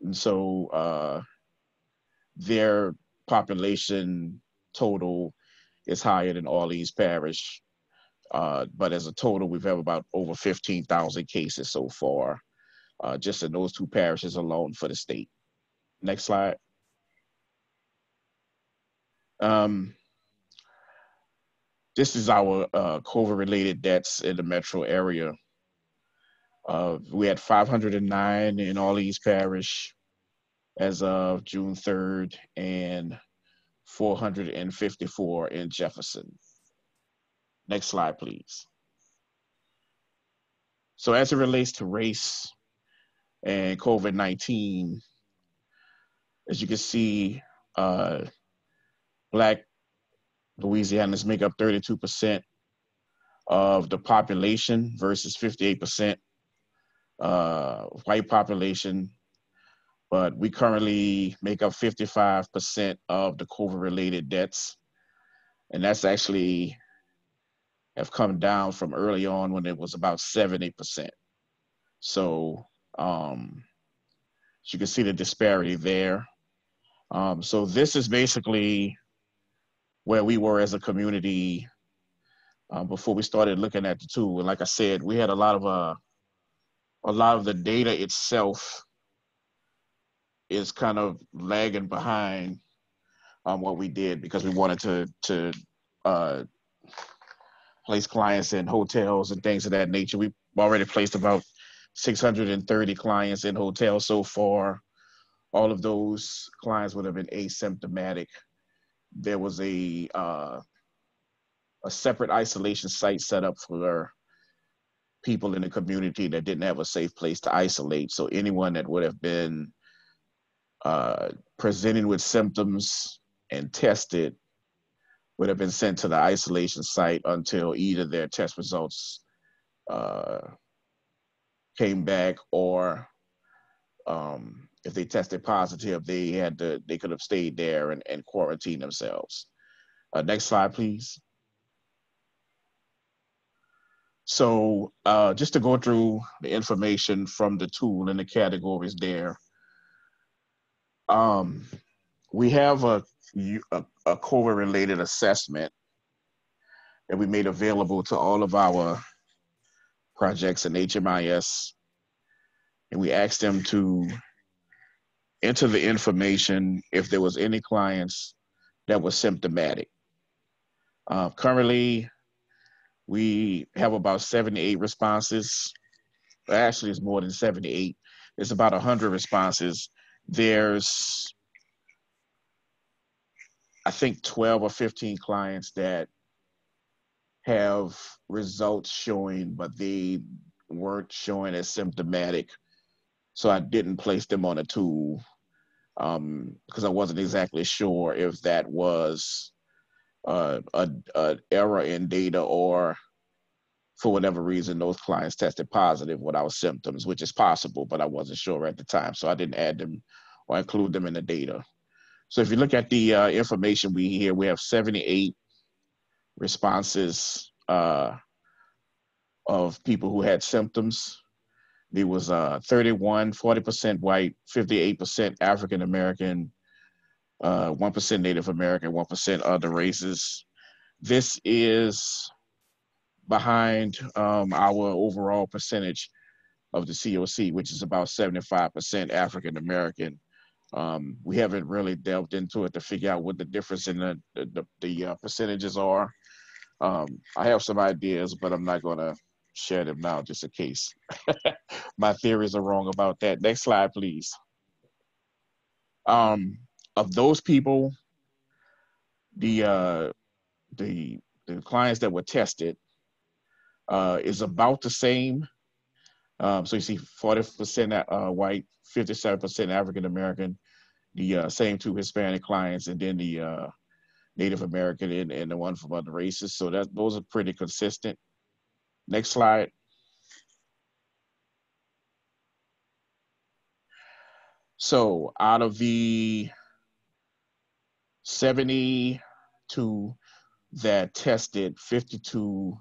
And so their population total is higher than Orleans Parish. But as a total, we've had about over 15,000 cases so far, just in those 2 parishes alone for the state. Next slide. This is our COVID-related deaths in the metro area. We had 509 in Orleans Parish as of June 3rd and 454 in Jefferson. Next slide, please. So as it relates to race and COVID-19, as you can see, Black Louisianans make up 32% of the population versus 58% white population, but we currently make up 55% of the COVID-related deaths. And that's actually have come down from early on when it was about 70%. So as you can see the disparity there. So this is basically where we were as a community before we started looking at the tool. And like I said, we had a lot of the data itself is kind of lagging behind what we did, because we wanted to place clients in hotels and things of that nature. We've already placed about 630 clients in hotels so far. All of those clients would have been asymptomatic. There was a separate isolation site set up for people in the community that didn't have a safe place to isolate. So anyone that would have been presenting with symptoms and tested would have been sent to the isolation site until either their test results came back, or if they tested positive, they could have stayed there and quarantined themselves. Next slide, please. So just to go through the information from the tool and the categories there, we have a COVID-related assessment that we made available to all of our projects in HMIS, and we asked them to enter the information if there was any clients that were symptomatic. Currently, we have about 78 responses. Actually, it's more than 78. It's about 100 responses. There's, I think, 12 or 15 clients that have results showing, but they weren't showing as symptomatic. So I didn't place them on a tool because I wasn't exactly sure if that was an error in data, or for whatever reason, those clients tested positive without symptoms, which is possible, but I wasn't sure at the time. So I didn't add them or include them in the data. So if you look at the information we have 78 responses of people who had symptoms. There was 31, 40% white, 58% African American, 1% Native American, 1% other races. This is behind our overall percentage of the COC, which is about 75% African American. We haven't really delved into it to figure out what the difference in the percentages are. I have some ideas, but I'm not going to share them now just in case my theories are wrong about that. Next slide, please. Of those people, the clients that were tested is about the same. So you see 40% white, 57% African American, the same two Hispanic clients, and then the Native American and the one from other races. So those are pretty consistent. Next slide. So out of the 72 that tested, 52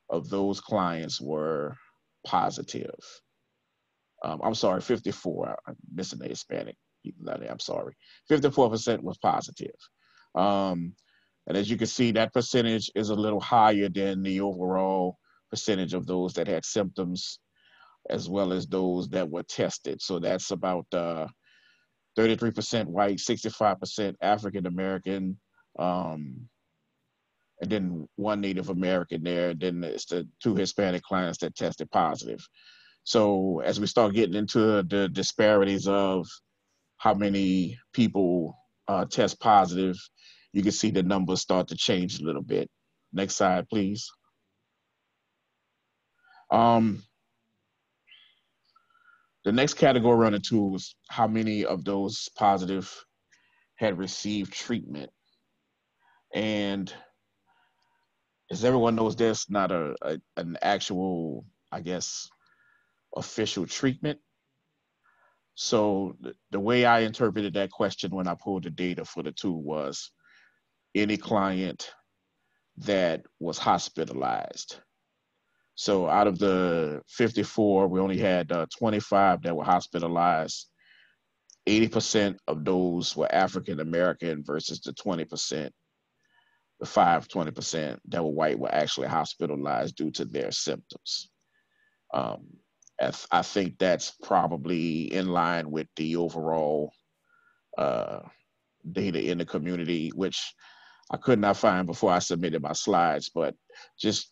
of those clients were positive. I'm sorry, 54. I'm missing the Hispanic people out there. I'm sorry. 54% was positive. And as you can see, that percentage is a little higher than the overall percentage of those that had symptoms, as well as those that were tested. So that's about 33% white, 65% African American, and then one Native American there. Then it's the two Hispanic clients that tested positive. So as we start getting into the disparities of how many people test positive, you can see the numbers start to change a little bit. Next slide, please. The next category on the tool is how many of those positive had received treatment. And as everyone knows, there's not an actual, I guess, official treatment. So the way I interpreted that question when I pulled the data for the tool was any client that was hospitalized. So out of the 54, we only had 25 that were hospitalized. 80% of those were African American versus the 20%. the 20% that were white were actually hospitalized due to their symptoms. I think that's probably in line with the overall data in the community, which I could not find before I submitted my slides, but just,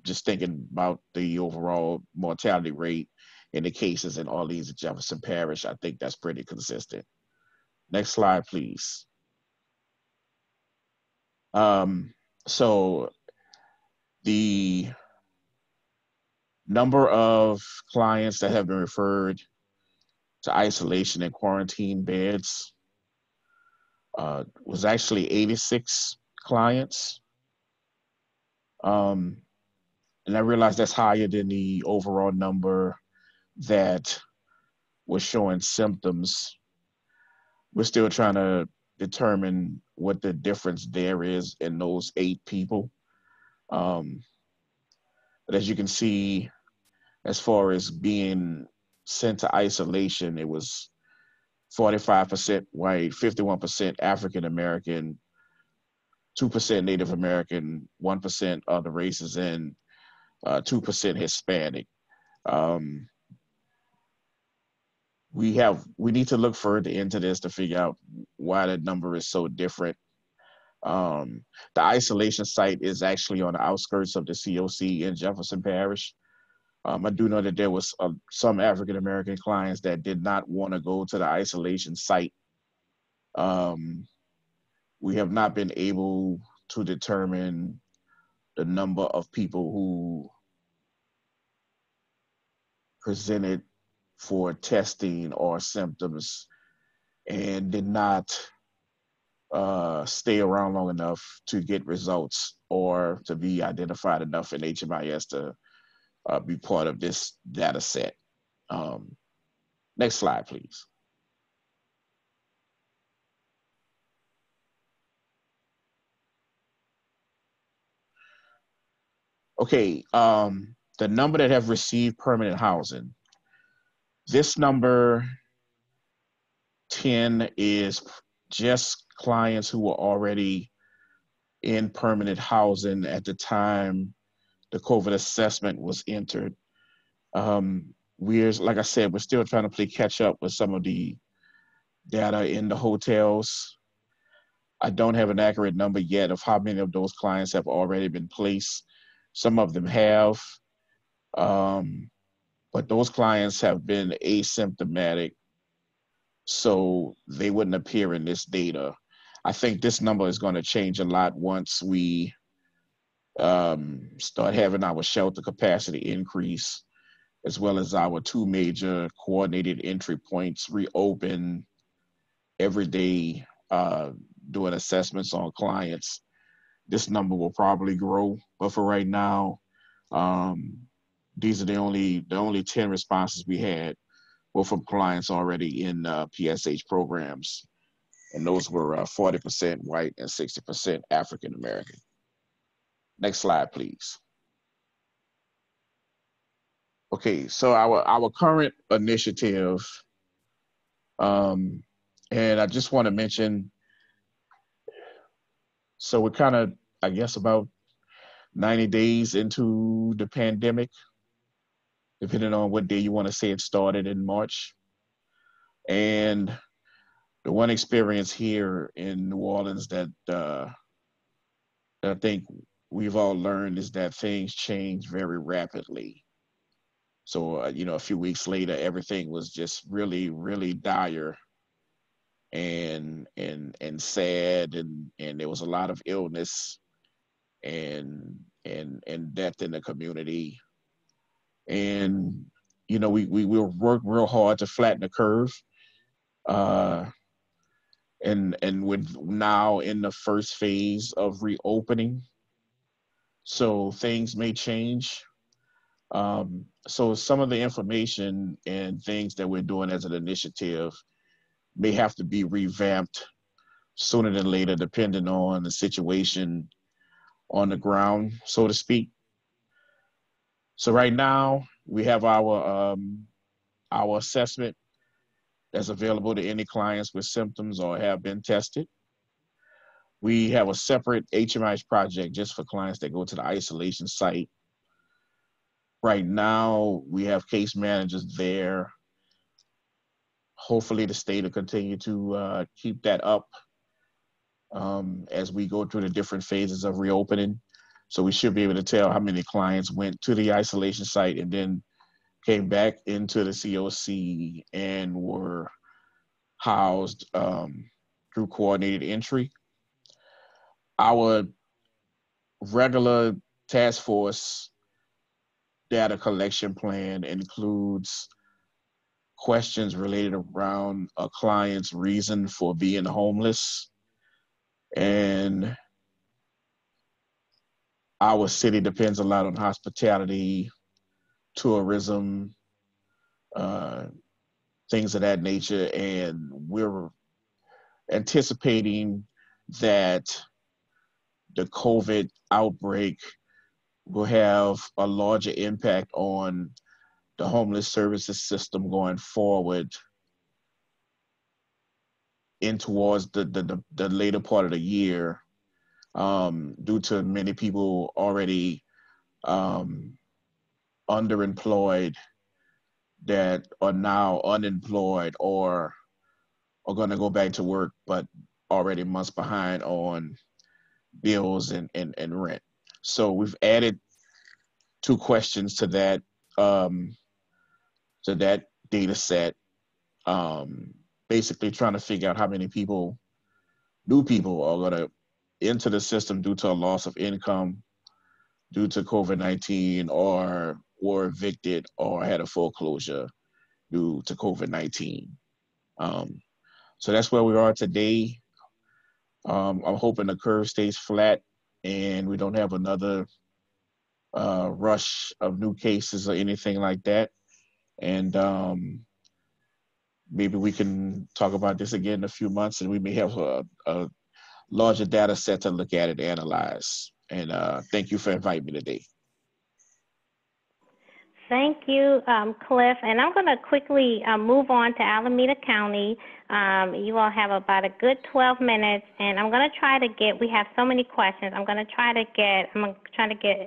just thinking about the overall mortality rate in the cases in Orleans and Jefferson Parish, I think that's pretty consistent. Next slide, please. So the number of clients that have been referred to isolation and quarantine beds was actually 86 clients. And I realize that's higher than the overall number that was showing symptoms. We're still trying to determine what the difference there is in those 8 people. But as you can see, as far as being sent to isolation, it was 45% white, 51% African American, 2% Native American, 1% other races, and 2% Hispanic. We need to look further into this to figure out why that number is so different. The isolation site is actually on the outskirts of the COC in Jefferson Parish. I do know that there was some African American clients that did not want to go to the isolation site. We have not been able to determine the number of people who presented for testing or symptoms and did not stay around long enough to get results or to be identified enough in HMIS to be part of this data set. Next slide, please. Okay, the number that have received permanent housing. This number 10 is just clients who were already in permanent housing at the time the COVID assessment was entered. Like I said, we're still trying to play catch up with some of the data in the hotels. I don't have an accurate number yet of how many of those clients have already been placed. Some of them have, but those clients have been asymptomatic, so they wouldn't appear in this data. I think this number is going to change a lot once we start having our shelter capacity increase, as well as our 2 major coordinated entry points reopen every day, doing assessments on clients. This number will probably grow, but for right now, these are the only 10 responses we had were from clients already in PSH programs, and those were 40% white and 60% African American. Next slide, please. Okay, so our current initiative, and I just want to mention, so we're kind of, I guess, about 90 days into the pandemic, depending on what day you want to say it started in March. And the one experience here in New Orleans that I think we've all learned is that things change very rapidly. So, a few weeks later, everything was just really, really dire and sad, and there was a lot of illness and death in the community. And, we will work real hard to flatten the curve. And we're now in the first phase of reopening. So things may change. So some of the information and things that we're doing as an initiative may have to be revamped sooner than later, depending on the situation on the ground, so to speak. So right now we have our assessment that's available to any clients with symptoms or have been tested. We have a separate HMIS project just for clients that go to the isolation site. Right now, we have case managers there. Hopefully the state will continue to keep that up as we go through the different phases of reopening. So we should be able to tell how many clients went to the isolation site and then came back into the COC and were housed through coordinated entry. Our regular task force data collection plan includes questions related around a client's reason for being homeless. And our city depends a lot on hospitality, tourism, things of that nature. And we're anticipating that the COVID outbreak will have a larger impact on the homeless services system going forward in towards the later part of the year, due to many people already underemployed that are now unemployed or are going to go back to work, but already months behind on bills and rent. So we've added 2 questions to that data set, basically trying to figure out how many new people are going to enter the system due to a loss of income, due to COVID-19, or were evicted or had a foreclosure due to COVID-19. So that's where we are today. I'm hoping the curve stays flat and we don't have another rush of new cases or anything like that. And maybe we can talk about this again in a few months, and we may have a larger data set to look at and analyze. And thank you for inviting me today. Thank you, Cliff. And I'm going to quickly move on to Alameda County. You all have about a good 12 minutes, and I'm going to try to get, we have so many questions, I'm going to try to get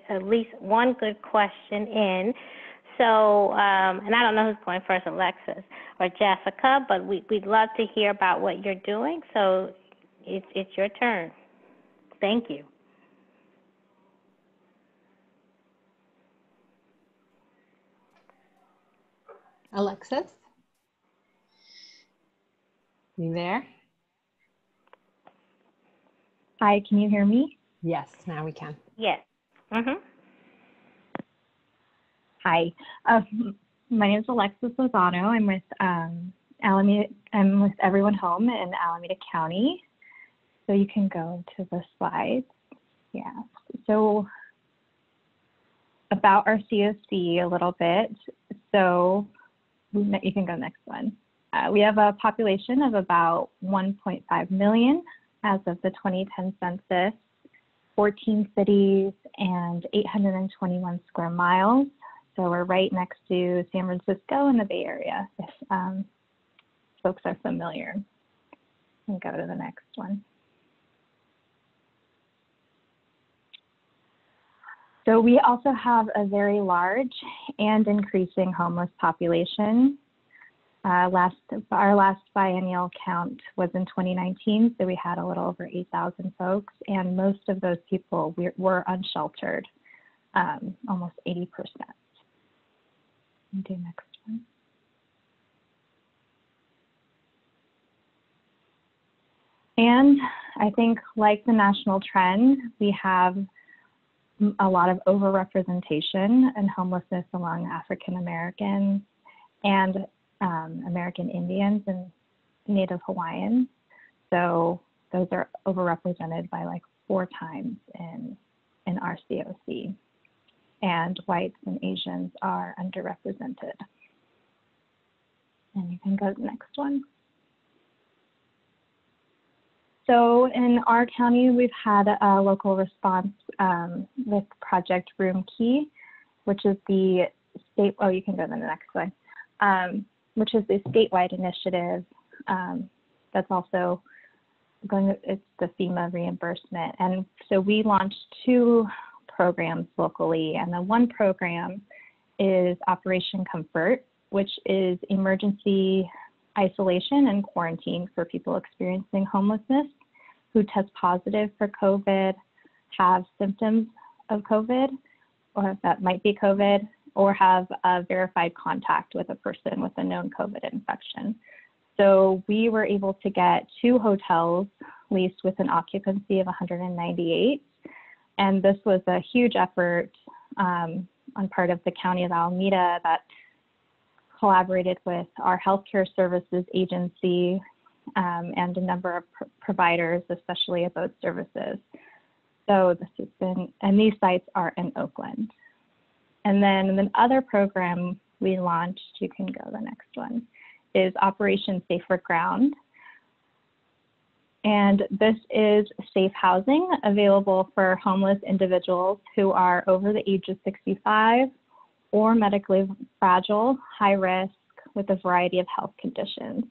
at least one good question in. So, and I don't know who's going first, Alexis or Jessica, but we'd love to hear about what you're doing. So it's your turn. Thank you. Alexis? You there? Hi, can you hear me? Yes, now we can. Yes. Mm-hmm. Hi, my name is Alexis Lozano. I'm with Alameda. I'm with Everyone Home in Alameda County. So you can go to the slides. Yeah. So about our COC a little bit. So you can go next one. We have a population of about 1.5 million as of the 2010 census, 14 cities and 821 square miles. So we're right next to San Francisco in the Bay Area, if folks are familiar. And go to the next one. So we also have a very large and increasing homeless population. Our last biennial count was in 2019, so we had a little over 8,000 folks, and most of those people were unsheltered, almost 80%. Do next one. And I think, like the national trend, we have a lot of overrepresentation in homelessness among African Americans and American Indians and Native Hawaiians. So those are overrepresented by like 4 times in our COC. And whites and Asians are underrepresented. And you can go to the next one. So in our county, we've had a local response with Project Room Key, which is the state, oh, you can go to the next one, which is the statewide initiative that's also it's the FEMA reimbursement. And so we launched 2 programs locally, and the one program is Operation Comfort, which is emergency isolation and quarantine for people experiencing homelessness who test positive for COVID, have symptoms of COVID, or that might be COVID, or have a verified contact with a person with a known COVID infection. So we were able to get 2 hotels leased with an occupancy of 198. And this was a huge effort on part of the County of Alameda that collaborated with our healthcare services agency and a number of providers, especially of both services. So this has been, and these sites are in Oakland. And then the other program we launched, you can go the next one, is Operation Safer Ground. And this is safe housing available for homeless individuals who are over the age of 65 or medically fragile, high risk, with a variety of health conditions.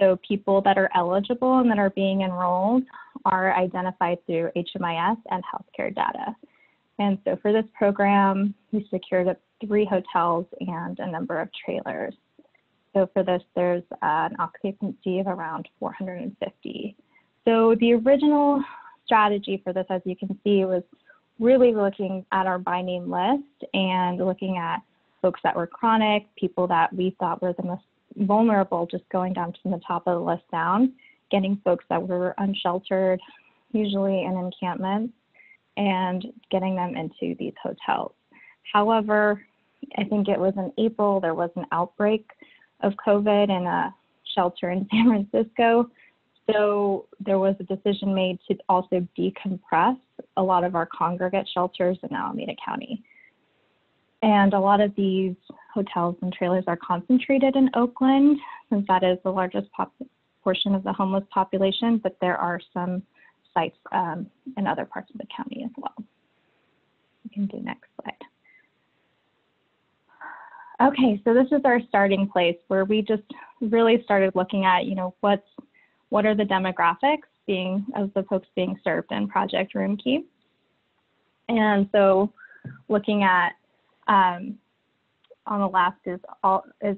So people that are eligible and that are being enrolled are identified through HMIS and healthcare data. And so for this program, we secured up 3 hotels and a number of trailers. So for this, there's an occupancy of around 450. So the original strategy for this, as you can see, was really looking at our by name list and looking at folks that were chronic, people that we thought were the most vulnerable, just going down from the top of the list down, getting folks that were unsheltered, usually in encampments, and getting them into these hotels. However, I think it was in April, there was an outbreak of COVID in a shelter in San Francisco. So there was a decision made to also decompress a lot of our congregate shelters in Alameda County. And a lot of these hotels and trailers are concentrated in Oakland, since that is the largest portion of the homeless population, but there are some sites in other parts of the county as well. You can do next slide. Okay, so this is our starting place where we just really started looking at, what are the demographics of the folks being served in Project Roomkey. And so looking at, on the left is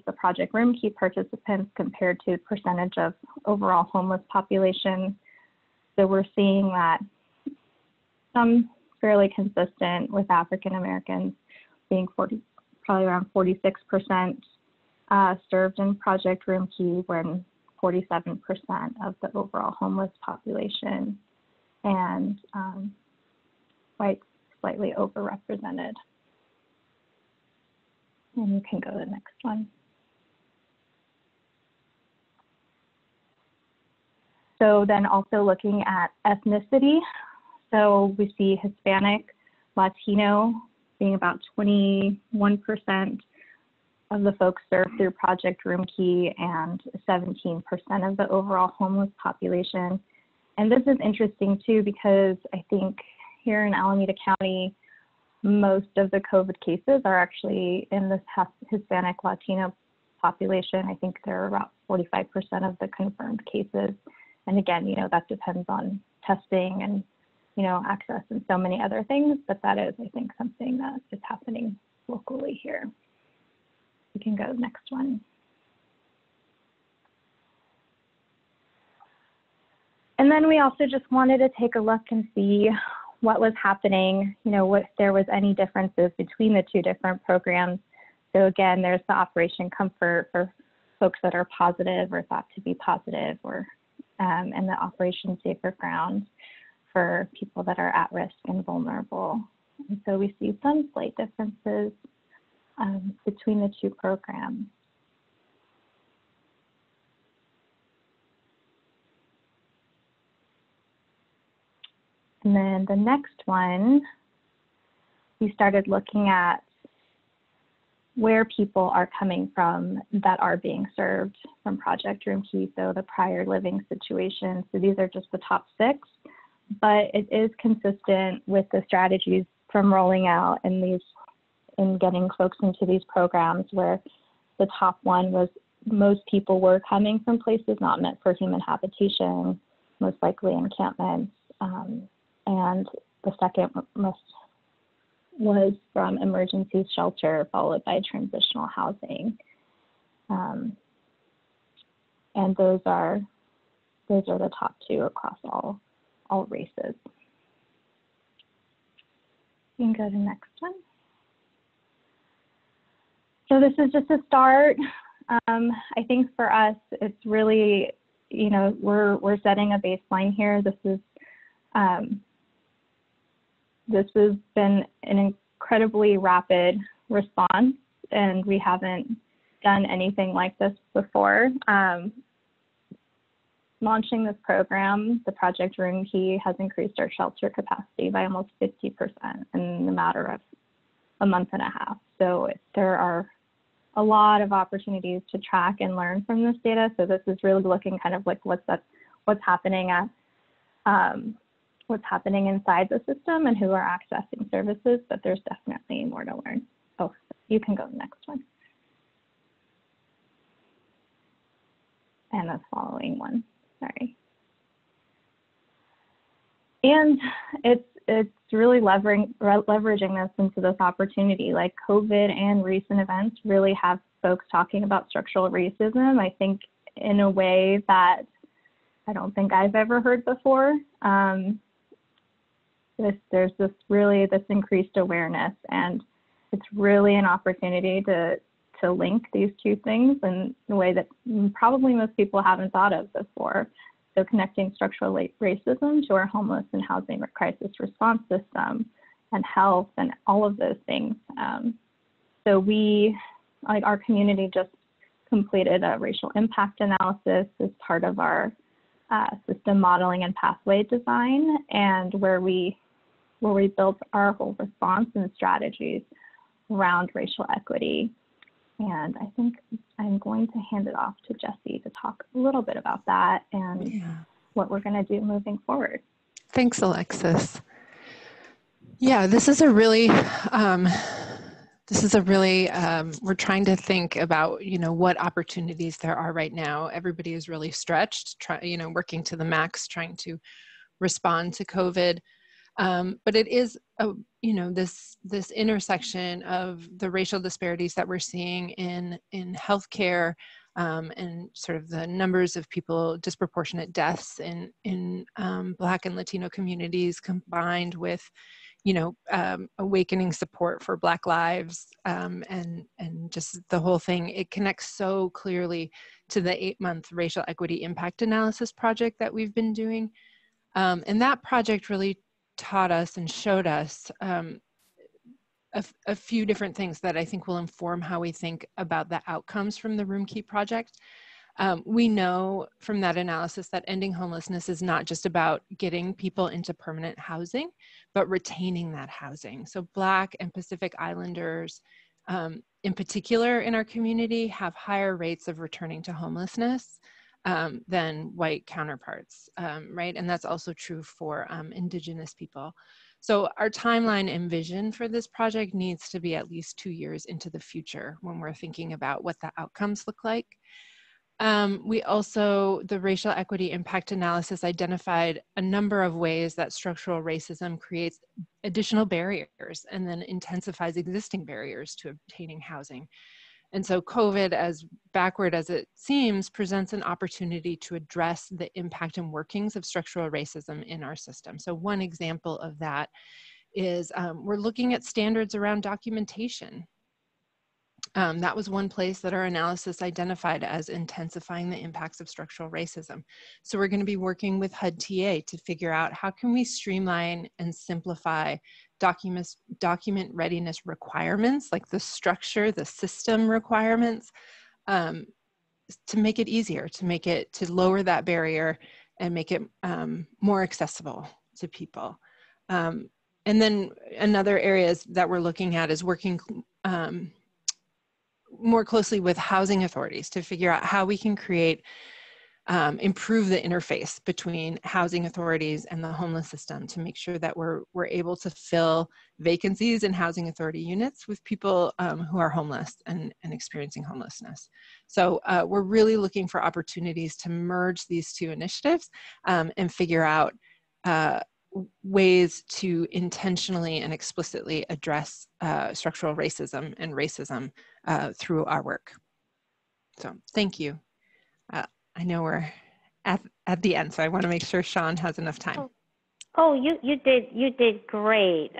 the Project Roomkey participants compared to probably of overall homeless population. So we're seeing that some fairly consistent with African Americans being probably around 46% served in Project Roomkey, when 47% of the overall homeless population, and white slightly overrepresented. And you can go to the next one. So then also looking at ethnicity. So we see Hispanic, Latino being about 21% of the folks served through Project Roomkey and 17% of the overall homeless population. And this is interesting too, because I think here in Alameda County, most of the COVID cases are actually in this Hispanic Latino population. I think there are about 45% of the confirmed cases. And again, that depends on testing and, access and so many other things, but that is, I think, something that is happening locally here. We can go next one. And then we also just wanted to take a look and see what was happening, if there was any differences between the 2 different programs. So again, there's the Operation Comfort for folks that are positive or thought to be positive, or and the Operation Safer Ground for people that are at risk and vulnerable. And so we see some slight differences between the 2 programs. And then the next one, we started looking at where people are coming from that are being served from Project Roomkey, so the prior living situation. So these are just the top 6, but it is consistent with the strategies from rolling out and getting folks into these programs, where the top one was most people were coming from places not meant for human habitation, most likely encampments, and the second was from emergency shelter, followed by transitional housing. And those are the top two across all races. You can go to the next one. So this is just a start. I think for us, it's really, you know, we're setting a baseline here. This has been an incredibly rapid response, and we haven't done anything like this before. Launching this program, the Project Room Key has increased our shelter capacity by almost 50% in the matter of a month and a half. So there are a lot of opportunities to track and learn from this data. So this is really looking kind of like what's happening inside the system and who are accessing services, but there's definitely more to learn. Oh, you can go to the next one. And the following one, sorry. And it's really leveraging this into this opportunity. Like COVID and recent events really have folks talking about structural racism, I think, in a way that I don't think I've ever heard before. There's this increased awareness, and it's really an opportunity to link these two things in a way that probably most people haven't thought of before. So connecting structural racism to our homeless and housing crisis response system and health and all of those things. So our community just completed a racial impact analysis as part of our system modeling and pathway design, and where we built our whole response and strategies around racial equity. And I think I'm going to hand it off to Jessie to talk a little bit about that and what we're going to do moving forward. Thanks, Alexis. Yeah, this is a really, we're trying to think about, you know, what opportunities there are right now. Everybody is really stretched, working to the max, trying to respond to COVID. But it is, this intersection of the racial disparities that we're seeing in healthcare, and sort of the numbers of people, disproportionate deaths in Black and Latino communities, combined with, awakening support for Black lives, and just the whole thing. It connects so clearly to the 8-month racial equity impact analysis project that we've been doing. And that project really taught us and showed us a few different things that I think will inform how we think about the outcomes from the Room Key project. We know from that analysis that ending homelessness is not just about getting people into permanent housing, but retaining that housing. So Black and Pacific Islanders, in particular in our community, have higher rates of returning to homelessness than white counterparts, right? And that's also true for Indigenous people. So our timeline and vision for this project needs to be at least 2 years into the future when we're thinking about what the outcomes look like. The racial equity impact analysis identified a number of ways that structural racism creates additional barriers and then intensifies existing barriers to obtaining housing. And so COVID, as backward as it seems, presents an opportunity to address the impact and workings of structural racism in our system. So one example of that is we're looking at standards around documentation. That was one place that our analysis identified as intensifying the impacts of structural racism. So we're going to be working with HUD-TA to figure out how can we streamline and simplify document readiness requirements, like the structure, the system requirements, to make it easier, to lower that barrier and make it more accessible to people. And then another areas that we're looking at is working more closely with housing authorities to figure out how we can create improve the interface between housing authorities and the homeless system to make sure that we're able to fill vacancies in housing authority units with people who are homeless and experiencing homelessness. So we're really looking for opportunities to merge these two initiatives and figure out ways to intentionally and explicitly address structural racism and racism through our work. So thank you. I know we're at the end, so I want to make sure Sean has enough time. Oh, you did great.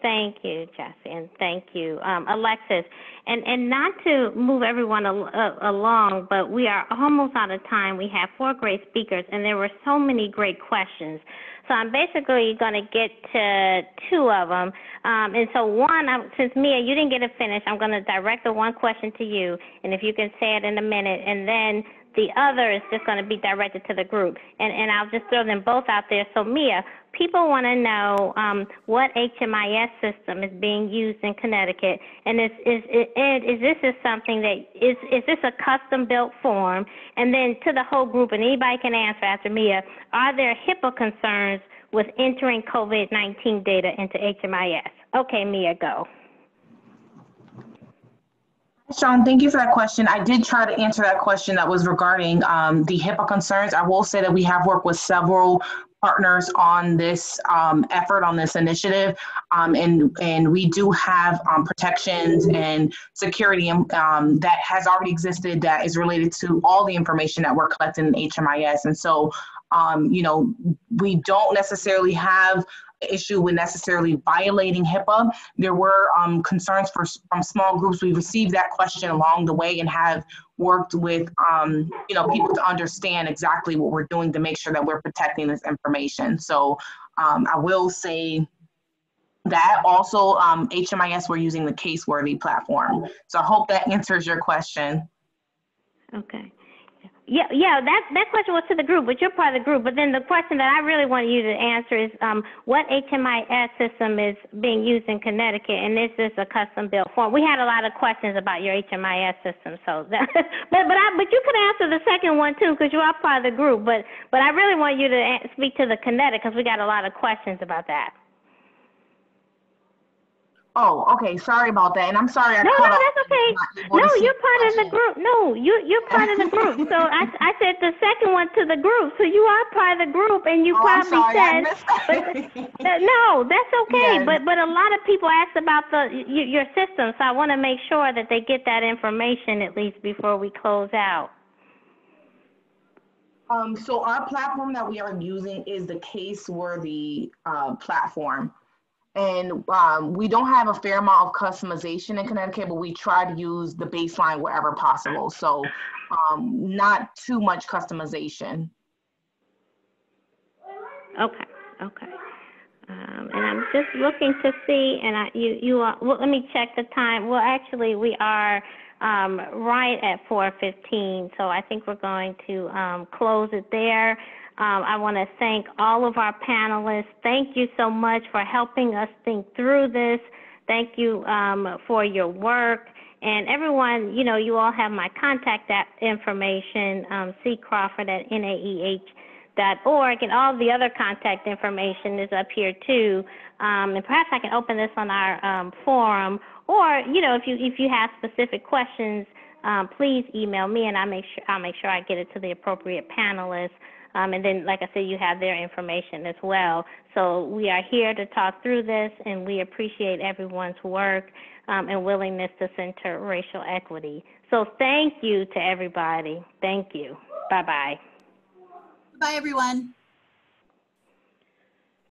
Thank you, Jesse, and thank you, Alexis. And not to move everyone along, but we are almost out of time. We have 4 great speakers, and there were so many great questions. So I'm basically going to get to 2 of them. And so one, since Mia, you didn't get it finished, I'm going to direct the one question to you, and if you can say it in a minute, and then the other is just going to be directed to the group. And I'll just throw them both out there. So Mia, people want to know what HMIS system is being used in Connecticut, and is this something that is this a custom built form? And then to the whole group, and anybody can answer after Mia, are there HIPAA concerns with entering COVID-19 data into HMIS? Okay, Mia, go. Sean, thank you for that question. I did try to answer that question that was regarding the HIPAA concerns. I will say that we have worked with several partners on this effort, on this initiative, and we do have protections and security that has already existed that is related to all the information that we're collecting in HMIS. And so, you know, we don't necessarily have issue with necessarily violating HIPAA. There were concerns from small groups. We received that question along the way and have worked with you know, people to understand exactly what we're doing to make sure that we're protecting this information. So I will say that also HMIS, we're using the Caseworthy platform. So I hope that answers your question. Okay. Yeah, that question was to the group, but you're part of the group. But then the question that I really want you to answer is what HMIS system is being used in Connecticut, and is this a custom-built form? We had a lot of questions about your HMIS system, so that, but you could answer the second one too, because you are part of the group. But I really want you to speak to the Connecticut, because we got a lot of questions about that. Oh, okay. Sorry about that. And I'm sorry I No, cut off. that's okay. No, you're part of the group. No, you're part of the group. So I said the second one to the group. So you are part of the group, and you probably said, no, that's okay. Yes. But a lot of people ask about your system, so I want to make sure that they get that information at least before we close out. So our platform that we are using is the Caseworthy platform. And we don't have a fair amount of customization in Connecticut, but we try to use the baseline wherever possible. So not too much customization. Okay. And I'm just looking to see, and you are, well, let me check the time. Well, actually, we are right at 4:15, so I think we're going to close it there. I want to thank all of our panelists. Thank you so much for helping us think through this. Thank you for your work. And everyone, you know, you all have my contact information, ccrawford@naeh.org, and all the other contact information is up here too. And perhaps I can open this on our forum, or, you know, if you have specific questions, please email me, and I'll make sure I get it to the appropriate panelists. And then, like I said, you have their information as well. So we are here to talk through this, and we appreciate everyone's work and willingness to center racial equity. So thank you to everybody. Thank you. Bye-bye. Bye, everyone.